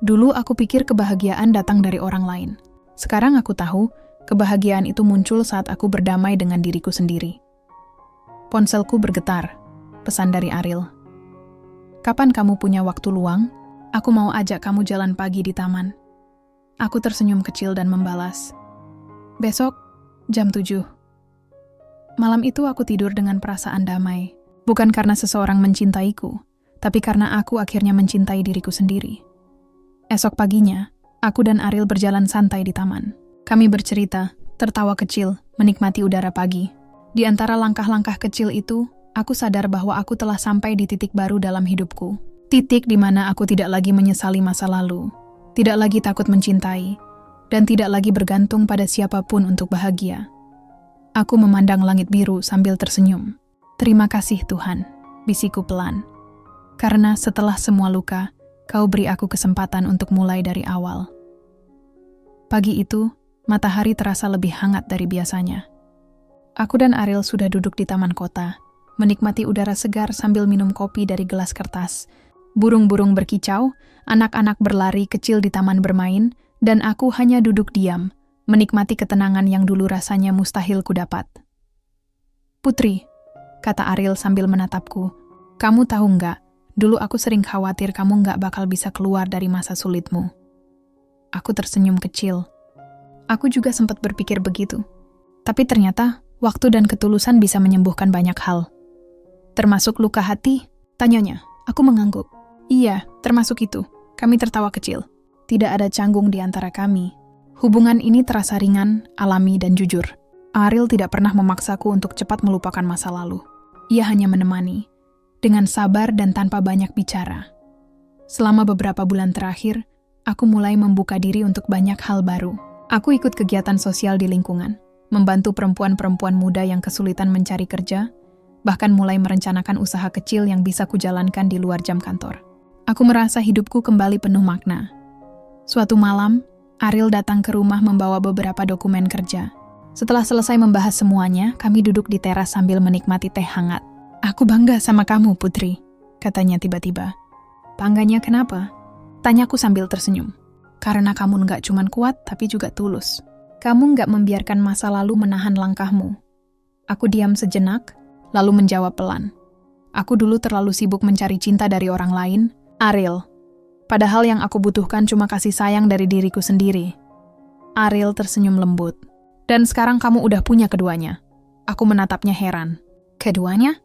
Dulu aku pikir kebahagiaan datang dari orang lain. Sekarang aku tahu, kebahagiaan itu muncul saat aku berdamai dengan diriku sendiri. Ponselku bergetar. Pesan dari Ariel. "Kapan kamu punya waktu luang? Aku mau ajak kamu jalan pagi di taman." Aku tersenyum kecil dan membalas, "Besok, jam 7. Malam itu aku tidur dengan perasaan damai. Bukan karena seseorang mencintaiku, tapi karena aku akhirnya mencintai diriku sendiri. Esok paginya, aku dan Ariel berjalan santai di taman. Kami bercerita, tertawa kecil, menikmati udara pagi. Di antara langkah-langkah kecil itu, aku sadar bahwa aku telah sampai di titik baru dalam hidupku. Titik di mana aku tidak lagi menyesali masa lalu. Tidak lagi takut mencintai, dan tidak lagi bergantung pada siapapun untuk bahagia. Aku memandang langit biru sambil tersenyum. "Terima kasih Tuhan," bisiku pelan. "Karena setelah semua luka, Kau beri aku kesempatan untuk mulai dari awal." Pagi itu, matahari terasa lebih hangat dari biasanya. Aku dan Ariel sudah duduk di taman kota, menikmati udara segar sambil minum kopi dari gelas kertas. Burung-burung berkicau, anak-anak berlari kecil di taman bermain, dan aku hanya duduk diam, menikmati ketenangan yang dulu rasanya mustahil kudapat. "Putri," kata Ariel sambil menatapku, "kamu tahu nggak, dulu aku sering khawatir kamu nggak bakal bisa keluar dari masa sulitmu." Aku tersenyum kecil. Aku juga sempat berpikir begitu. Tapi ternyata, waktu dan ketulusan bisa menyembuhkan banyak hal. "Termasuk luka hati?" tanyanya. Aku mengangguk. "Iya, termasuk itu." Kami tertawa kecil. Tidak ada canggung di antara kami. Hubungan ini terasa ringan, alami, dan jujur. Ariel tidak pernah memaksaku untuk cepat melupakan masa lalu. Ia hanya menemani, dengan sabar dan tanpa banyak bicara. Selama beberapa bulan terakhir, aku mulai membuka diri untuk banyak hal baru. Aku ikut kegiatan sosial di lingkungan, membantu perempuan-perempuan muda yang kesulitan mencari kerja, bahkan mulai merencanakan usaha kecil yang bisa kujalankan di luar jam kantor. Aku merasa hidupku kembali penuh makna. Suatu malam, Ariel datang ke rumah membawa beberapa dokumen kerja. Setelah selesai membahas semuanya, kami duduk di teras sambil menikmati teh hangat. "Aku bangga sama kamu, Putri," katanya tiba-tiba. "Bangganya kenapa?" tanyaku sambil tersenyum. "Karena kamu nggak cuma kuat, tapi juga tulus. Kamu nggak membiarkan masa lalu menahan langkahmu." Aku diam sejenak, lalu menjawab pelan. "Aku dulu terlalu sibuk mencari cinta dari orang lain, Ariel. Padahal yang aku butuhkan cuma kasih sayang dari diriku sendiri." Ariel tersenyum lembut. "Dan sekarang kamu udah punya keduanya." Aku menatapnya heran. "Keduanya?"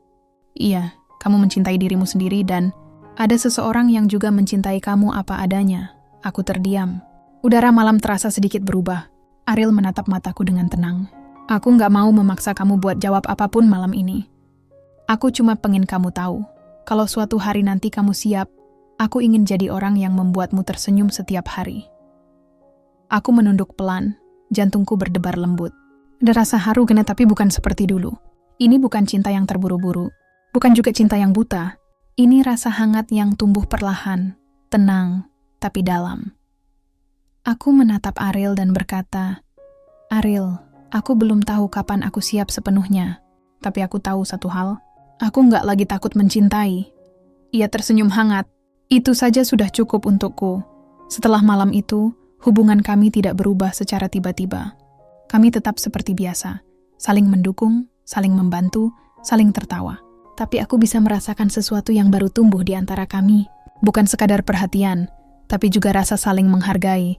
"Iya, kamu mencintai dirimu sendiri dan ada seseorang yang juga mencintai kamu apa adanya." Aku terdiam. Udara malam terasa sedikit berubah. Ariel menatap mataku dengan tenang. "Aku nggak mau memaksa kamu buat jawab apapun malam ini. Aku cuma pengen kamu tahu, kalau suatu hari nanti kamu siap, aku ingin jadi orang yang membuatmu tersenyum setiap hari." Aku menunduk pelan, jantungku berdebar lembut. Ada rasa haru tapi bukan seperti dulu. Ini bukan cinta yang terburu-buru, bukan juga cinta yang buta. Ini rasa hangat yang tumbuh perlahan, tenang, tapi dalam. Aku menatap Ariel dan berkata, "Ariel, aku belum tahu kapan aku siap sepenuhnya. Tapi aku tahu satu hal, aku nggak lagi takut mencintai." Ia tersenyum hangat. "Itu saja sudah cukup untukku." Setelah malam itu, hubungan kami tidak berubah secara tiba-tiba. Kami tetap seperti biasa, saling mendukung, saling membantu, saling tertawa. Tapi aku bisa merasakan sesuatu yang baru tumbuh di antara kami. Bukan sekadar perhatian, tapi juga rasa saling menghargai.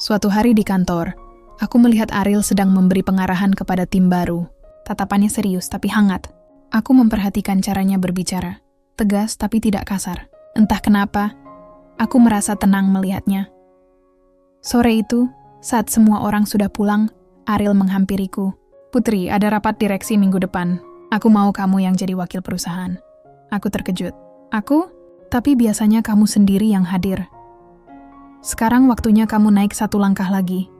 Suatu hari di kantor, aku melihat Ariel sedang memberi pengarahan kepada tim baru. Tatapannya serius tapi hangat. Aku memperhatikan caranya berbicara, tegas tapi tidak kasar. Entah kenapa, aku merasa tenang melihatnya. Sore itu, saat semua orang sudah pulang, Ariel menghampiriku. "Putri, ada rapat direksi minggu depan. Aku mau kamu yang jadi wakil perusahaan." Aku terkejut. "Aku? Tapi biasanya kamu sendiri yang hadir." "Sekarang waktunya kamu naik satu langkah lagi,"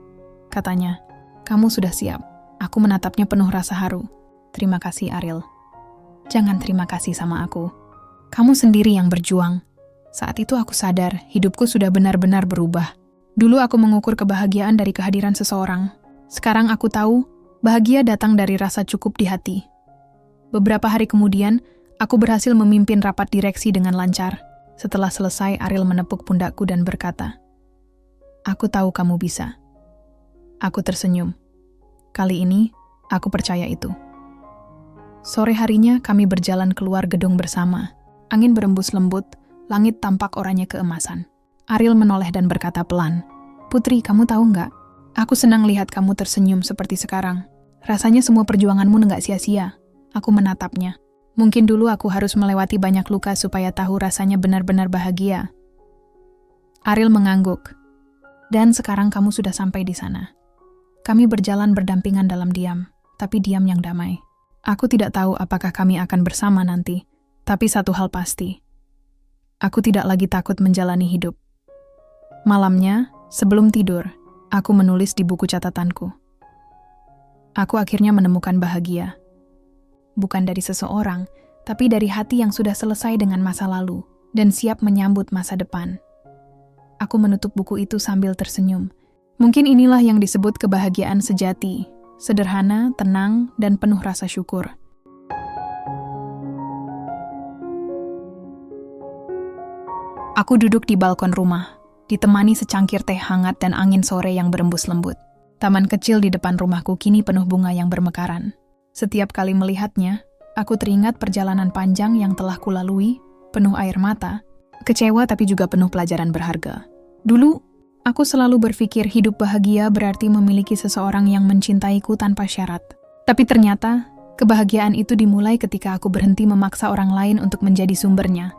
katanya. "Kamu sudah siap." Aku menatapnya penuh rasa haru. "Terima kasih, Ariel." "Jangan terima kasih sama aku. Kamu sendiri yang berjuang." Saat itu aku sadar, hidupku sudah benar-benar berubah. Dulu aku mengukur kebahagiaan dari kehadiran seseorang. Sekarang aku tahu, bahagia datang dari rasa cukup di hati. Beberapa hari kemudian, aku berhasil memimpin rapat direksi dengan lancar. Setelah selesai, Ariel menepuk pundakku dan berkata, "Aku tahu kamu bisa." Aku tersenyum. Kali ini, aku percaya itu. Sore harinya, kami berjalan keluar gedung bersama. Angin berembus lembut, langit tampak oranye keemasan. Ariel menoleh dan berkata pelan, "Putri, kamu tahu nggak? Aku senang lihat kamu tersenyum seperti sekarang. Rasanya semua perjuanganmu nggak sia-sia." Aku menatapnya. Mungkin dulu aku harus melewati banyak luka supaya tahu rasanya benar-benar bahagia. Ariel mengangguk. "Dan sekarang kamu sudah sampai di sana." Kami berjalan berdampingan dalam diam, tapi diam yang damai. Aku tidak tahu apakah kami akan bersama nanti, tapi satu hal pasti. Aku tidak lagi takut menjalani hidup. Malamnya, sebelum tidur, aku menulis di buku catatanku. Aku akhirnya menemukan bahagia. Bukan dari seseorang, tapi dari hati yang sudah selesai dengan masa lalu dan siap menyambut masa depan. Aku menutup buku itu sambil tersenyum, Mungkin inilah yang disebut kebahagiaan sejati, sederhana, tenang, dan penuh rasa syukur. Aku duduk di balkon rumah, ditemani secangkir teh hangat dan angin sore yang berembus lembut. Taman kecil di depan rumahku kini penuh bunga yang bermekaran. Setiap kali melihatnya, aku teringat perjalanan panjang yang telah kulalui, penuh air mata, kecewa tapi juga penuh pelajaran berharga. Dulu, aku selalu berpikir hidup bahagia berarti memiliki seseorang yang mencintaiku tanpa syarat. Tapi ternyata, kebahagiaan itu dimulai ketika aku berhenti memaksa orang lain untuk menjadi sumbernya.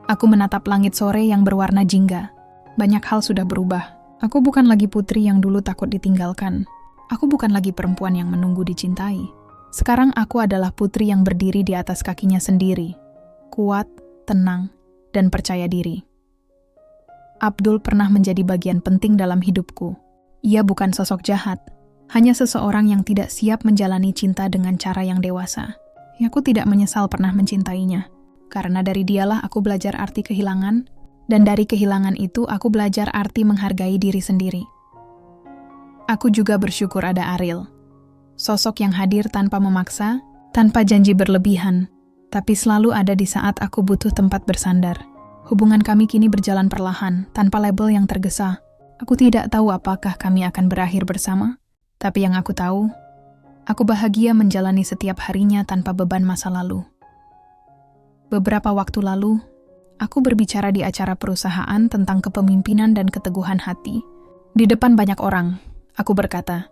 Aku menatap langit sore yang berwarna jingga. Banyak hal sudah berubah. Aku bukan lagi putri yang dulu takut ditinggalkan. Aku bukan lagi perempuan yang menunggu dicintai. Sekarang aku adalah putri yang berdiri di atas kakinya sendiri. Kuat, tenang, dan percaya diri. Abdul pernah menjadi bagian penting dalam hidupku. Ia bukan sosok jahat, hanya seseorang yang tidak siap menjalani cinta dengan cara yang dewasa. Aku tidak menyesal pernah mencintainya, karena dari dialah aku belajar arti kehilangan, dan dari kehilangan itu aku belajar arti menghargai diri sendiri. Aku juga bersyukur ada Ariel. Sosok yang hadir tanpa memaksa, tanpa janji berlebihan, tapi selalu ada di saat aku butuh tempat bersandar. Hubungan kami kini berjalan perlahan, tanpa label yang tergesa. Aku tidak tahu apakah kami akan berakhir bersama, tapi yang aku tahu, aku bahagia menjalani setiap harinya tanpa beban masa lalu. Beberapa waktu lalu, aku berbicara di acara perusahaan tentang kepemimpinan dan keteguhan hati. Di depan banyak orang, aku berkata,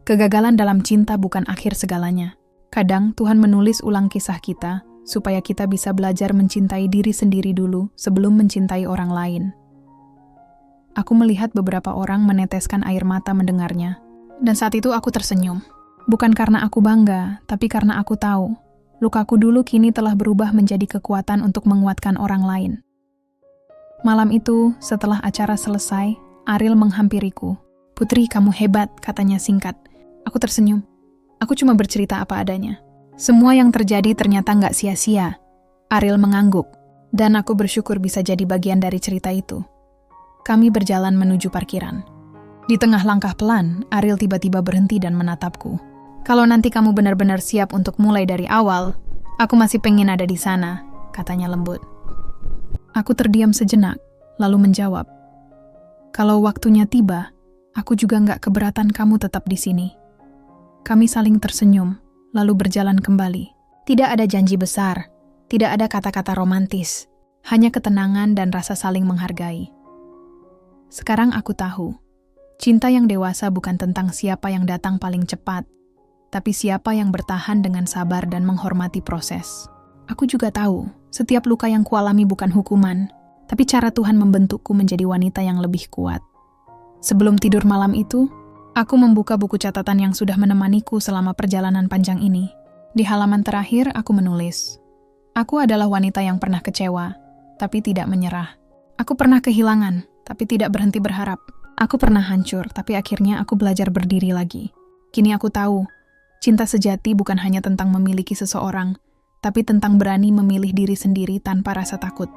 kegagalan dalam cinta bukan akhir segalanya. Kadang Tuhan menulis ulang kisah kita, supaya kita bisa belajar mencintai diri sendiri dulu sebelum mencintai orang lain. Aku melihat beberapa orang meneteskan air mata mendengarnya, dan saat itu aku tersenyum. Bukan karena aku bangga, tapi karena aku tahu, lukaku dulu kini telah berubah menjadi kekuatan untuk menguatkan orang lain. Malam itu, setelah acara selesai, Ariel menghampiriku. "Putri, kamu hebat," katanya singkat. Aku tersenyum. Aku cuma bercerita apa adanya. Semua yang terjadi ternyata nggak sia-sia. Ariel mengangguk, dan aku bersyukur bisa jadi bagian dari cerita itu. Kami berjalan menuju parkiran. Di tengah langkah pelan, Ariel tiba-tiba berhenti dan menatapku. "Kalau nanti kamu benar-benar siap untuk mulai dari awal, aku masih pengen ada di sana," katanya lembut. Aku terdiam sejenak, lalu menjawab, "Kalau waktunya tiba, aku juga nggak keberatan kamu tetap di sini." Kami saling tersenyum, lalu berjalan kembali. Tidak ada janji besar, tidak ada kata-kata romantis, hanya ketenangan dan rasa saling menghargai. Sekarang aku tahu, cinta yang dewasa bukan tentang siapa yang datang paling cepat, tapi siapa yang bertahan dengan sabar dan menghormati proses. Aku juga tahu, setiap luka yang kualami bukan hukuman, tapi cara Tuhan membentukku menjadi wanita yang lebih kuat. Sebelum tidur malam itu, aku membuka buku catatan yang sudah menemaniku selama perjalanan panjang ini. Di halaman terakhir, aku menulis, "Aku adalah wanita yang pernah kecewa, tapi tidak menyerah. Aku pernah kehilangan, tapi tidak berhenti berharap. Aku pernah hancur, tapi akhirnya aku belajar berdiri lagi. Kini aku tahu, cinta sejati bukan hanya tentang memiliki seseorang, tapi tentang berani memilih diri sendiri tanpa rasa takut."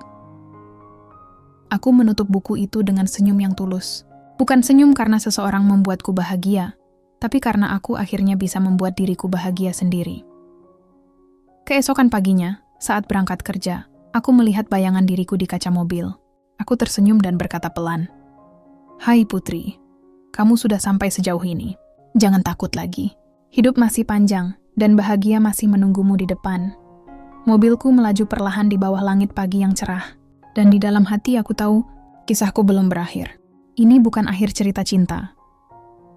Aku menutup buku itu dengan senyum yang tulus. Bukan senyum karena seseorang membuatku bahagia, tapi karena aku akhirnya bisa membuat diriku bahagia sendiri. Keesokan paginya, saat berangkat kerja, aku melihat bayangan diriku di kaca mobil. Aku tersenyum dan berkata pelan, "Hai Putri, kamu sudah sampai sejauh ini. Jangan takut lagi. Hidup masih panjang, dan bahagia masih menunggumu di depan." Mobilku melaju perlahan di bawah langit pagi yang cerah, dan di dalam hati aku tahu, kisahku belum berakhir. Ini bukan akhir cerita cinta.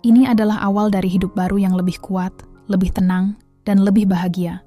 Ini adalah awal dari hidup baru yang lebih kuat, lebih tenang, dan lebih bahagia.